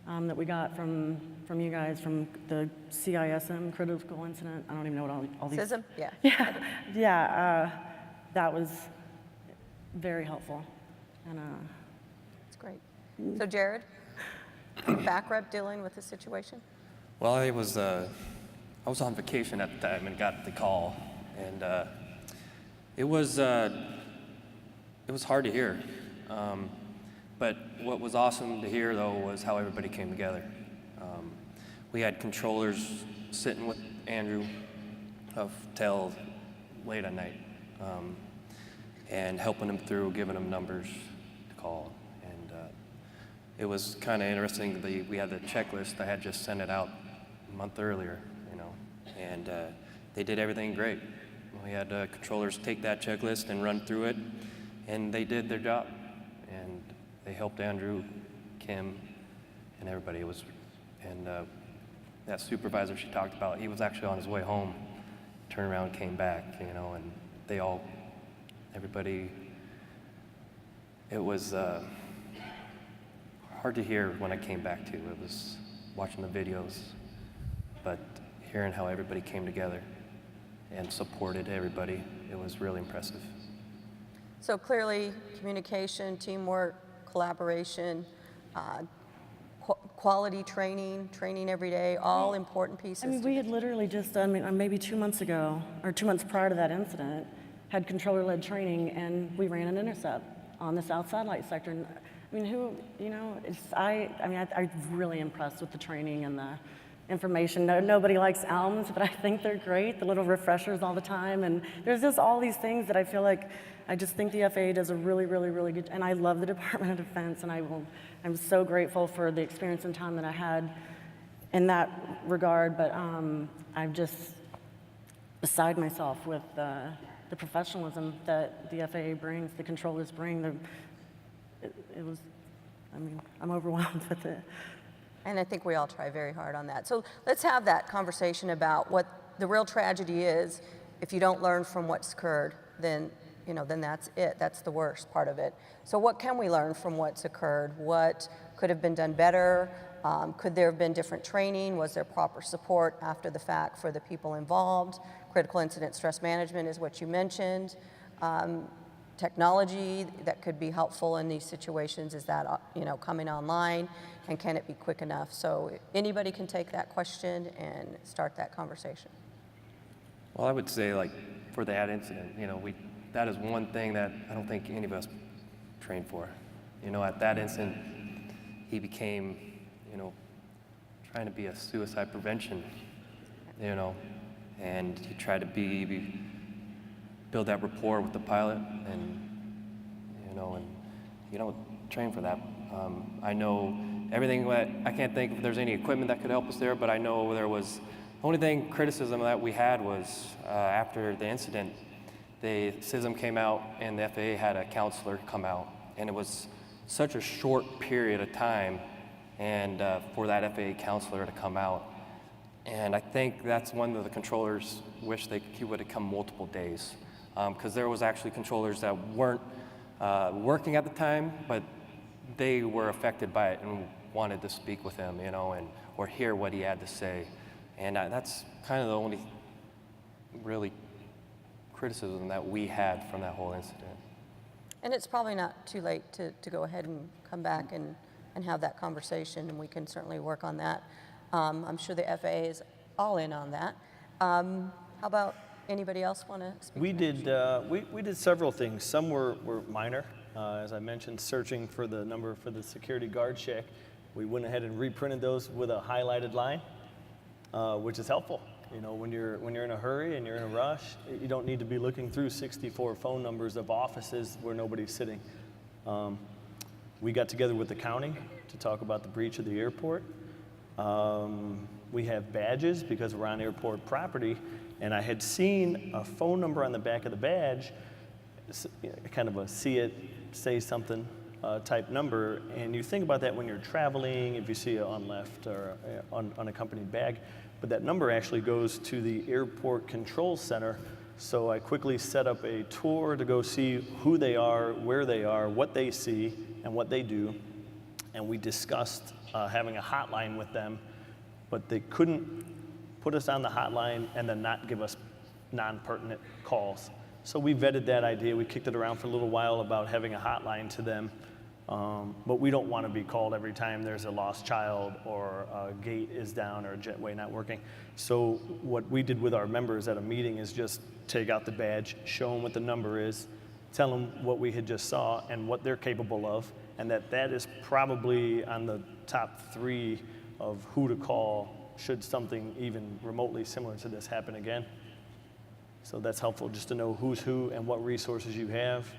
that we got from you guys, from the CISM, critical incident, I don't even know what all these. CISM? Yeah. Yeah, that was very helpful. And that's great. So Jared, FacRep dealing with the situation? Well, I was on vacation at the time and got the call, and it was hard to hear. But what was awesome to hear, though, was how everybody came together. We had controllers sitting with Andrew till late at night and helping him through, giving him numbers to call. And it was kind of interesting. We had the checklist. I had just sent it out a month earlier, and they did everything great. We had controllers take that checklist and run through it, and they did their job. And they helped Andrew, Kim, and everybody. That supervisor she talked about, he was actually on his way home, turned around, came back, and everybody, it was hard to hear when I came back too. It was watching the videos, but hearing how everybody came together and supported everybody, it was really impressive. So clearly, communication, teamwork, collaboration, quality training every day, all important pieces. I mean, we had literally just, maybe 2 months ago, or 2 months prior to that incident, had controller-led training, and we ran an intercept on the South Satellite sector. And, I mean, I'm really impressed with the training and the information. Nobody likes ALMs, but I think they're great, the little refreshers all the time. And there's just all these things that I feel like, I just think the FAA does a really, really, really good, and I love the Department of Defense, and I'm so grateful for the experience and time that I had in that regard, but I'm just beside myself with the professionalism that the FAA brings, the controllers bring. I'm overwhelmed with it. And I think we all try very hard on that. So let's have that conversation about what the real tragedy is. If you don't learn from what's occurred, then that's it. That's the worst part of it. So what can we learn from what's occurred? What could have been done better? Could there have been different training? Was there proper support after the fact for the people involved? Critical incident stress management is what you mentioned. Technology that could be helpful in these situations, is that coming online, and can it be quick enough? So anybody can take that question and start that conversation. Well, I would say, for that incident, that is one thing that I don't think any of us trained for. At that incident, he became, trying to be a suicide prevention, and he tried to build that rapport with the pilot, and you don't train for that. I know everything. I can't think if there's any equipment that could help us there, but I know there was. The only criticism that we had was after the incident, the CISM came out and the FAA had a counselor come out, and it was such a short period of time, and for that FAA counselor to come out. And I think that's one of the controllers wish he would have come multiple days, because there was actually controllers that weren't working at the time, but they were affected by it and wanted to speak with him, or hear what he had to say. And that's kind of the only really criticism that we had from that whole incident. And it's probably not too late to go ahead and come back and have that conversation, and we can certainly work on that. I'm sure the FAA is all in on that. How about anybody else want to speak? We did several things. Some were minor. As I mentioned, searching for the number for the security guard check. We went ahead and reprinted those with a highlighted line, which is helpful. When you're in a hurry and you're in a rush, you don't need to be looking through 64 phone numbers of offices where nobody's sitting. We got together with the county to talk about the breach of the airport. We have badges because we're on airport property, and I had seen a phone number on the back of the badge, kind of a see it, say something type number, and you think about that when you're traveling, if you see it on left or unaccompanied bag, but that number actually goes to the airport control center. So I quickly set up a tour to go see who they are, where they are, what they see, and what they do. and we discussed having a hotline with them, but they couldn't put us on the hotline and then not give us non-pertinent calls. So we vetted that idea. We kicked it around for a little while about having a hotline to them, but we don't want to be called every time there's a lost child or a gate is down or a jetway not working. So what we did with our members at a meeting is just take out the badge, show them what the number is, tell them what we had just saw and what they're capable of, and that is probably on the top 3 of who to call should something even remotely similar to this happen again. So that's helpful just to know who's who and what resources you have,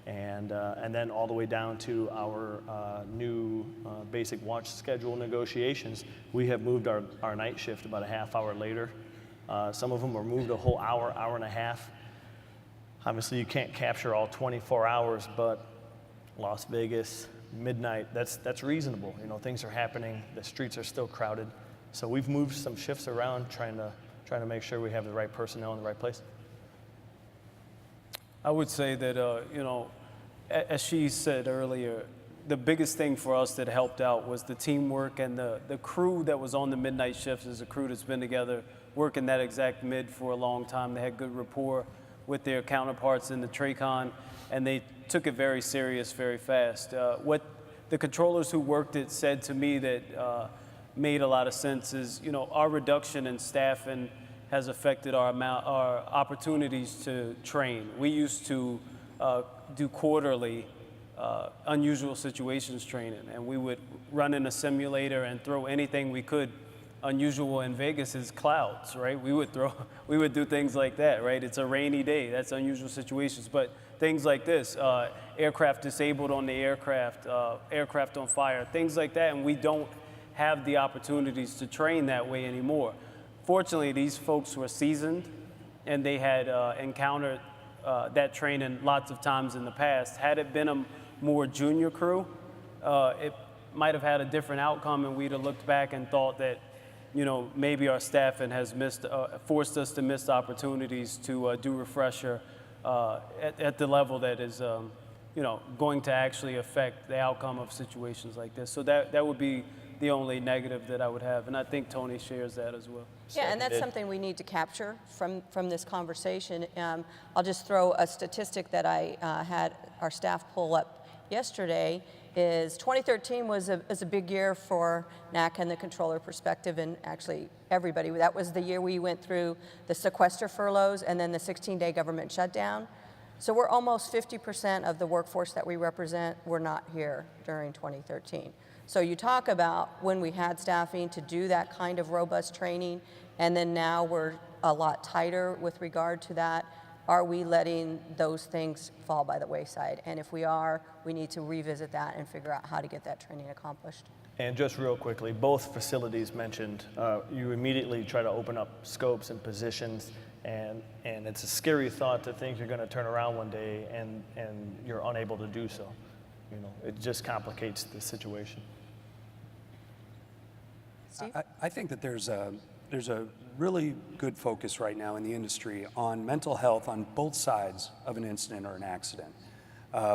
and then all the way down to our new basic watch schedule negotiations. We have moved our night shift about a half hour later. Some of them are moved a whole hour, hour and a half. Obviously, you can't capture all 24 hours, but Las Vegas, midnight, that's reasonable. You know, things are happening, the streets are still crowded. So we've moved some shifts around, trying to make sure we have the right personnel in the right place. I would say that, you know, as she said earlier, the biggest thing for us that helped out was the teamwork, and the crew that was on the midnight shifts is a crew that's been together working that exact mid for a long time. They had good rapport with their counterparts in the TRACON, and they took it very serious very fast. What the controllers who worked it said to me that made a lot of sense is, you know, our reduction in staffing has affected our opportunities to train. We used to do quarterly unusual situations training, and we would run in a simulator and throw anything we could. Unusual in Vegas is clouds, right? We would do things like that, right? It's a rainy day, that's unusual situations, but things like this, aircraft disabled on the aircraft, aircraft on fire, things like that, and we don't have the opportunities to train that way anymore. Fortunately, these folks were seasoned, and they had encountered that training lots of times in the past. Had it been a more junior crew, it might have had a different outcome, and we'd have looked back and thought that, you know, maybe our staffing has forced us to miss opportunities to do refresher at the level that is, you know, going to actually affect the outcome of situations like this. So that would be the only negative that I would have, and I think Tony shares that as well. Yeah, and that's something we need to capture from this conversation. I'll just throw a statistic that I had our staff pull up yesterday. Is 2013 was a big year for NATCA and the controller perspective, and actually everybody. That was the year we went through the sequester furloughs and then the 16-day government shutdown. So we're almost 50% of the workforce that we represent were not here during 2013. So you talk about when we had staffing to do that kind of robust training, and then now we're a lot tighter with regard to that. Are we letting those things fall by the wayside? And if we are, we need to revisit that and figure out how to get that training accomplished. And just real quickly, both facilities mentioned, you immediately try to open up scopes and positions, and it's a scary thought to think you're going to turn around one day and you're unable to do so. You know, it just complicates the situation. Steve? I think that there's a really good focus right now in the industry on mental health on both sides of an incident or an accident.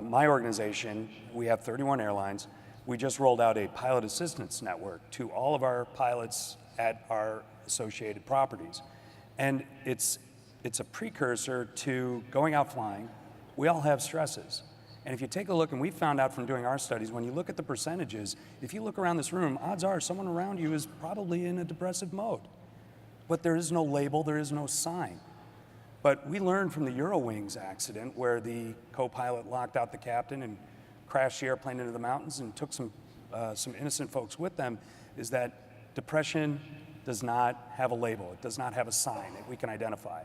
My organization, we have 31 airlines. We just rolled out a pilot assistance network to all of our pilots at our associated properties. And it's a precursor to going out flying. We all have stresses. And if you take a look, and we found out from doing our studies, when you look at the percentages, if you look around this room, odds are someone around you is probably in a depressive mode. But there is no label, there is no sign. But we learned from the Eurowings accident where the co-pilot locked out the captain and crashed the airplane into the mountains and took some innocent folks with them, is that depression does not have a label. It does not have a sign that we can identify.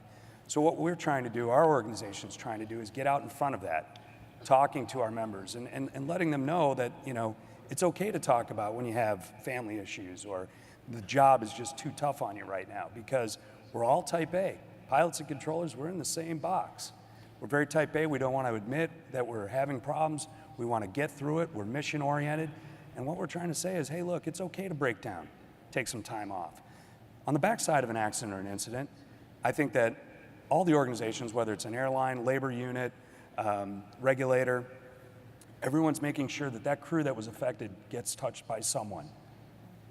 So what we're trying to do, our organization's trying to do, is get out in front of that, talking to our members and letting them know that, you know, it's okay to talk about when you have family issues or the job is just too tough on you right now, because we're all type A. Pilots and controllers, we're in the same box. We're very type A. We don't want to admit that we're having problems. We want to get through it. We're mission oriented. And what we're trying to say is, hey, look, it's okay to break down, take some time off. On the backside of an accident or an incident, I think that all the organizations, whether it's an airline, labor unit, regulator, everyone's making sure that that crew that was affected gets touched by someone.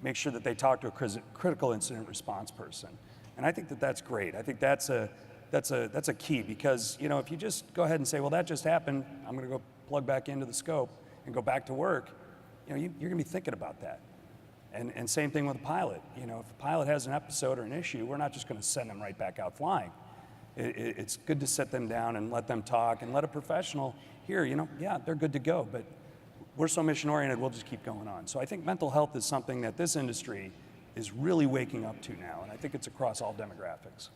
Make sure that they talk to a critical incident response person. And I think that that's great. I think that's a key, because if you just go ahead and say, well, that just happened, I'm going to go plug back into the scope and go back to work, you're going to be thinking about that. And same thing with a pilot. If a pilot has an episode or an issue, we're not just going to send them right back out flying. It's good to sit them down and let them talk and let a professional hear, yeah, they're good to go, but we're so mission oriented, we'll just keep going on. So I think mental health is something that this industry is really waking up to now, and I think it's across all demographics.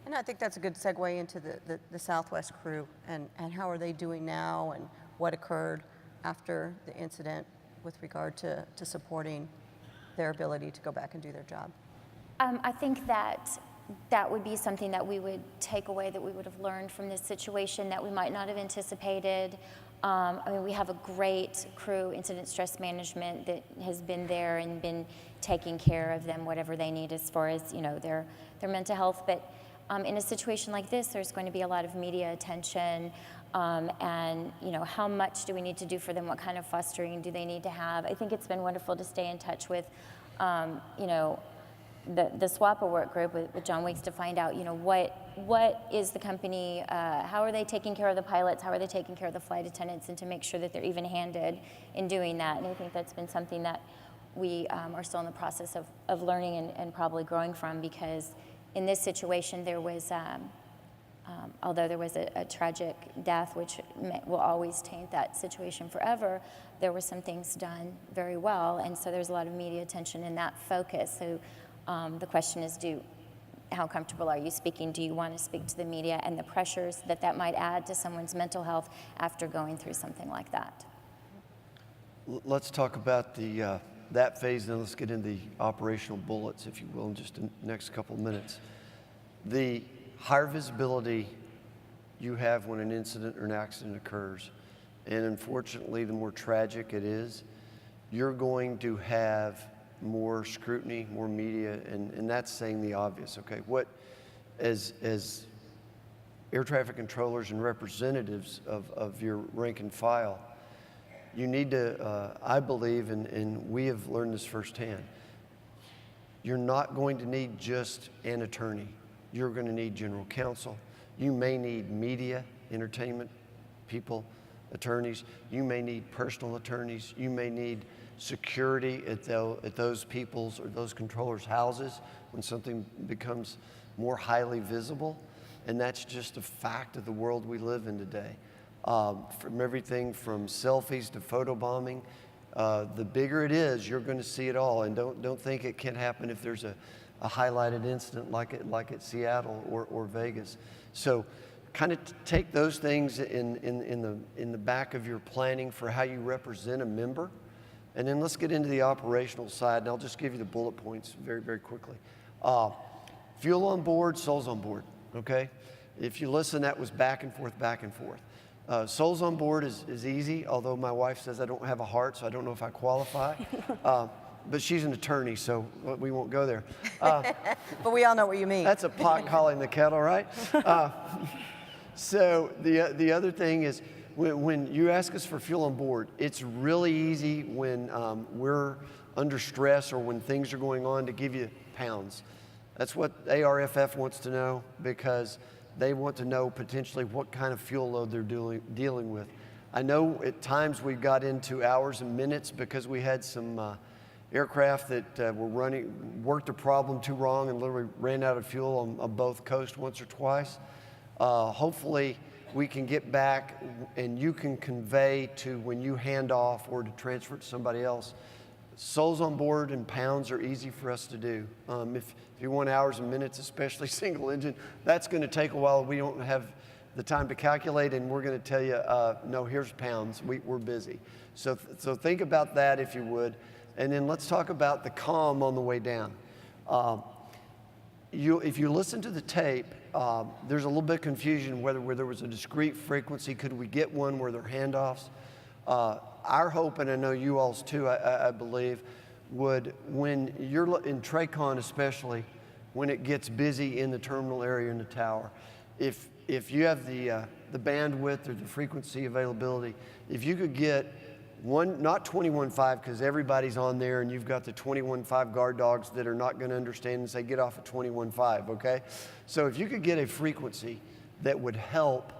And I think that's a good segue into the Southwest crew and how are they doing now and what occurred after the incident with regard to supporting their ability to go back and do their job. I think that would be something that we would take away, that we would have learned from this situation that we might not have anticipated. We have a great crew, incident stress management, that has been there and been taking care of them, whatever they need as far as their mental health. But in a situation like this, there's going to be a lot of media attention, and how much do we need to do for them? What kind of fostering do they need to have? I think it's been wonderful to stay in touch with, the SWAPA work group with John Weeks to find out, what is the company, how are they taking care of the pilots, how are they taking care of the flight attendants, and to make sure that they're even-handed in doing that. And I think that's been something that we are still in the process of learning and probably growing from, because in this situation there was, although there was a tragic death, which will always taint that situation forever, there were some things done very well, and so there's a lot of media attention in that focus. So the question is, how comfortable are you speaking? Do you want to speak to the media and the pressures that might add to someone's mental health after going through something like that? Let's talk about that phase, then let's get into the operational bullets, if you will, in just the next couple of minutes. The higher visibility you have when an incident or an accident occurs, and unfortunately, the more tragic it is, you're going to have more scrutiny, more media, and that's saying the obvious, okay? What, as air traffic controllers and representatives of your rank and file, you need to, I believe, and we have learned this firsthand, you're not going to need just an attorney. You're going to need general counsel. You may need media, entertainment people, attorneys. You may need personal attorneys. You may need security at those people's or those controllers' houses when something becomes more highly visible. And that's just a fact of the world we live in today. From everything from selfies to photobombing, the bigger it is, you're going to see it all. And don't think it can't happen if there's a highlighted incident like at Seattle or Vegas. So kind of take those things in the back of your planning for how you represent a member. And then let's get into the operational side, and I'll just give you the bullet points very, very quickly. Fuel on board, souls on board, okay? If you listen, that was back and forth, back and forth. Souls on board is easy, although my wife says I don't have a heart, so I don't know if I qualify. But she's an attorney, so we won't go there. But we all know what you mean. That's a pot calling the kettle, right? So the other thing is, when you ask us for fuel on board, it's really easy when we're under stress or when things are going on to give you pounds. That's what ARFF wants to know, because they want to know potentially what kind of fuel load they're dealing with. I know at times we got into hours and minutes because we had some aircraft that worked a problem too wrong and literally ran out of fuel on both coasts once or twice. Hopefully we can get back and you can convey to when you hand off or to transfer it to somebody else. Souls on board and pounds are easy for us to do. If you want hours and minutes, especially single engine, that's going to take a while. We don't have the time to calculate, and we're going to tell you, no, here's pounds. We're busy. So think about that if you would. And then let's talk about the comm on the way down. If you listen to the tape, there's a little bit of confusion where there was a discrete frequency. Could we get one where there are handoffs? Our hope, and I know you all's too, I believe, would, when you're in TRACON especially, when it gets busy in the terminal area in the tower, if you have the the bandwidth or the frequency availability. If you could get one, not 21.5, because everybody's on there and you've got the 21.5 guard dogs that are not going to understand and say, get off at 21.5, okay? So if you could get a frequency that would help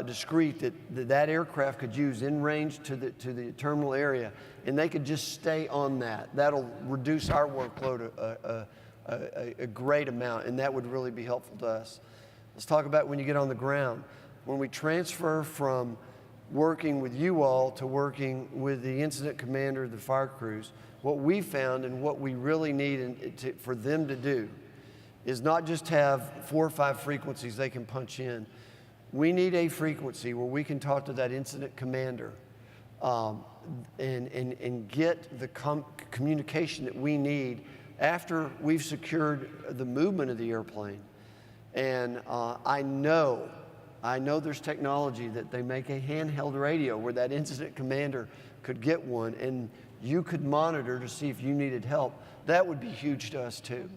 discrete that aircraft could use in range to the terminal area, and they could just stay on that, that'll reduce our workload a great amount, and that would really be helpful to us. Let's talk about when you get on the ground. When we transfer from working with you all to working with the incident commander of the fire crews, what we found and what we really need for them to do is not just have 4 or 5 frequencies they can punch in. We need a frequency where we can talk to that incident commander and get the communication that we need after we've secured the movement of the airplane. And I know there's technology that they make a handheld radio where that incident commander could get one and you could monitor to see if you needed help. That would be huge to us too.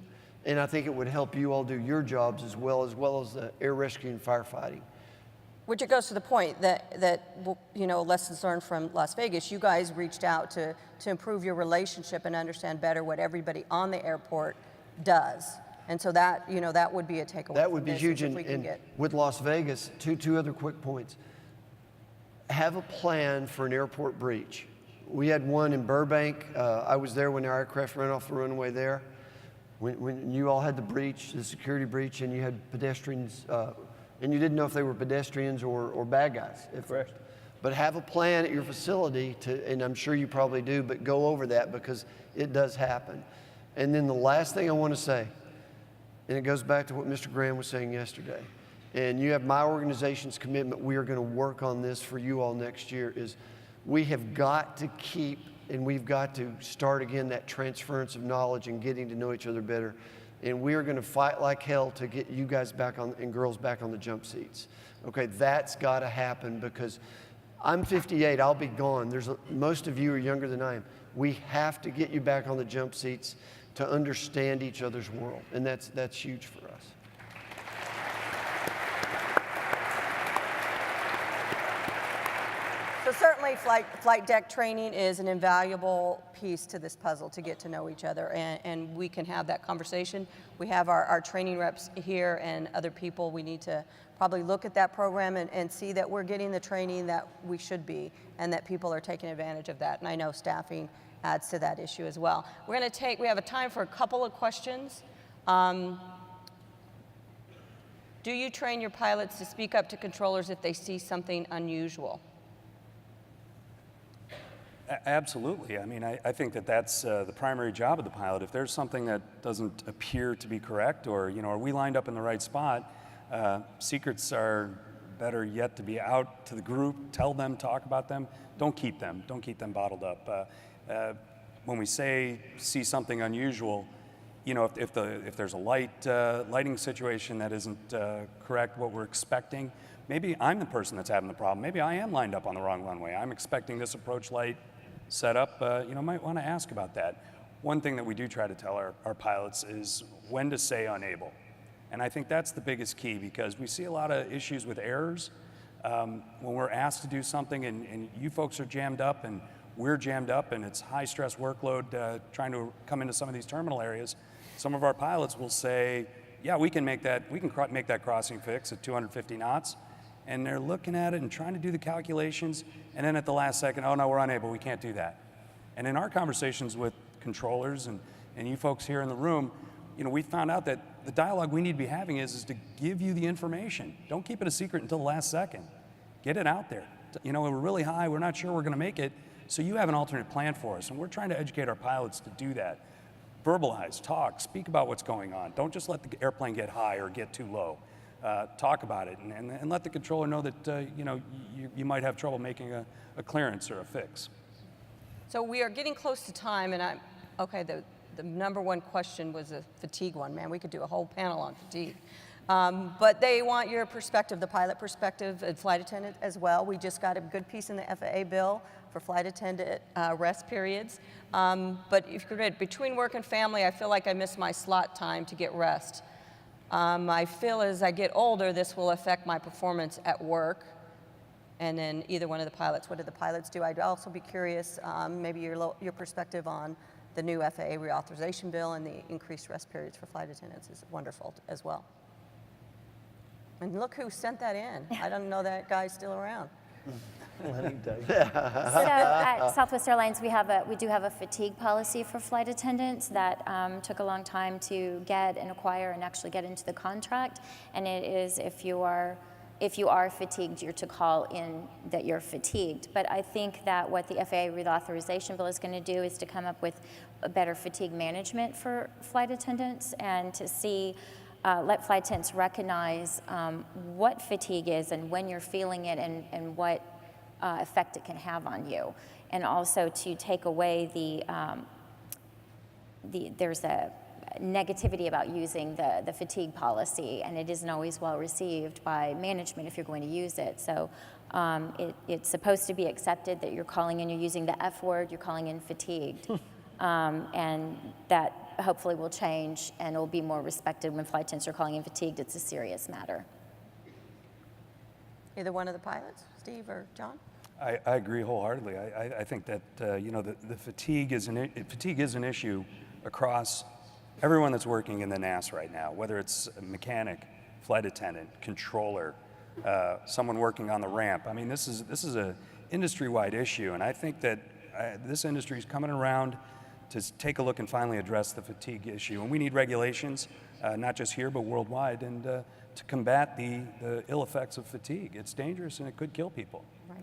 And I think it would help you all do your jobs as well as the air rescue and firefighting. Which it goes to the point that you know, lessons learned from Las Vegas, you guys reached out to improve your relationship and understand better what everybody on the airport does. And so that, you know, that would be a takeaway. That would be huge. And with Las Vegas, two other quick points. Have a plan for an airport breach. We had one in Burbank. I was there when our aircraft ran off the runway there. When you all had the breach, the security breach, and you had pedestrians, and you didn't know if they were pedestrians or bad guys at first. But have a plan at your facility and I'm sure you probably do, but go over that because it does happen. And then the last thing I want to say, and it goes back to what Mr. Graham was saying yesterday, and you have my organization's commitment, we are going to work on this for you all next year, is we have got to keep and we've got to start again that transference of knowledge and getting to know each other better. And we are going to fight like hell to get you guys back on and girls back on the jump seats. Okay, that's got to happen because I'm 58, I'll be gone. Most of you are younger than I am. We have to get you back on the jump seats to understand each other's world, and that's huge for us. So certainly flight deck training is an invaluable piece to this puzzle to get to know each other, and we can have that conversation. We have our training reps here and other people. We need to probably look at that program and see that we're getting the training that we should be and that people are taking advantage of that. And I know staffing adds to that issue as well. We have a time for a couple of questions. Do you train your pilots to speak up to controllers if they see something unusual? Absolutely. I mean, I think that's the primary job of the pilot. If there's something that doesn't appear to be correct, or are we lined up in the right spot, secrets are better yet to be out to the group, tell them, talk about them. Don't keep them bottled up. When we see something unusual, if there's a lighting situation that isn't correct, what we're expecting, maybe I'm the person that's having the problem. Maybe I am lined up on the wrong runway. I'm expecting this approach light set up. Might want to ask about that. One thing that we do try to tell our pilots is when to say unable. And I think that's the biggest key because we see a lot of issues with errors. When we're asked to do something and you folks are jammed up and we're jammed up and it's high stress workload trying to come into some of these terminal areas, some of our pilots will say, yeah, we can make that crossing fix at 250 knots. And they're looking at it and trying to do the calculations, and then at the last second, oh no, we're unable, we can't do that. And in our conversations with controllers and you folks here in the room, we found out that the dialogue we need to be having is to give you the information. Don't keep it a secret until the last second. Get it out there. We're really high, we're not sure we're gonna make it, so you have an alternate plan for us, and we're trying to educate our pilots to do that. Verbalize, talk, speak about what's going on. Don't just let the airplane get high or get too low. Talk about it and let the controller know that you might have trouble making a clearance or a fix. So we are getting close to time, and the number one question was a fatigue one. Man, we could do a whole panel on fatigue. But they want your perspective, the pilot perspective, and flight attendant as well. We just got a good piece in the FAA bill for flight attendant rest periods. But if you're between work and family, I feel like I miss my slot time to get rest. I feel as I get older, this will affect my performance at work. And then either one of the pilots, what do the pilots do? I'd also be curious, maybe your perspective on the new FAA reauthorization bill and the increased rest periods for flight attendants is wonderful as well. And look who sent that in. I don't know that guy's still around. So at Southwest Airlines, we do have a fatigue policy for flight attendants that took a long time to get and acquire and actually get into the contract. And it is if you are fatigued, you're to call in that you're fatigued. But I think that what the FAA reauthorization bill is going to do is to come up with a better fatigue management for flight attendants and to see, let flight attendants recognize what fatigue is and when you're feeling it and what effect it can have on you. And also to take away there's a negativity about using the fatigue policy, and it isn't always well received by management if you're going to use it. So it's supposed to be accepted that you're calling in, you're using the F word, you're calling in fatigued. And that hopefully will change and will be more respected when flight attendants are calling in fatigued. It's a serious matter. Either one of the pilots, Steve or John? I agree wholeheartedly. I think that the fatigue is an issue across everyone that's working in the NAS right now, whether it's a mechanic, flight attendant, controller, someone working on the ramp. I mean, this is a industry-wide issue, and I think that this industry is coming around to take a look and finally address the fatigue issue. And we need regulations, not just here but worldwide, and to combat the ill effects of fatigue. It's dangerous and it could kill people. Right.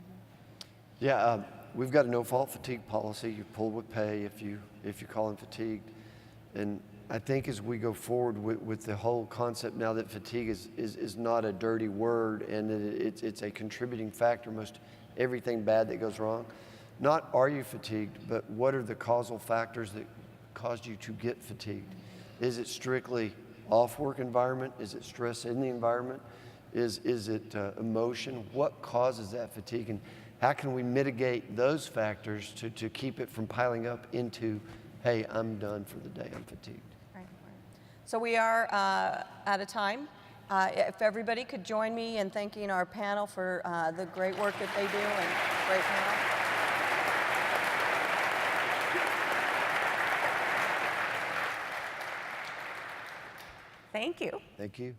Yeah, we've got a no-fault fatigue policy. You pull with pay if you call in fatigued. And I think as we go forward with the whole concept now that fatigue is not a dirty word and that it's a contributing factor, most everything bad that goes wrong. Not are you fatigued, but what are the causal factors that caused you to get fatigued? Is it strictly off-work environment? Is it stress in the environment? Is it emotion? What causes that fatigue? And how can we mitigate those factors to keep it from piling up into, hey, I'm done for the day, I'm fatigued. Right. So we are out of time. If everybody could join me in thanking our panel for the great work that they do and great panel. Thank you. Thank you.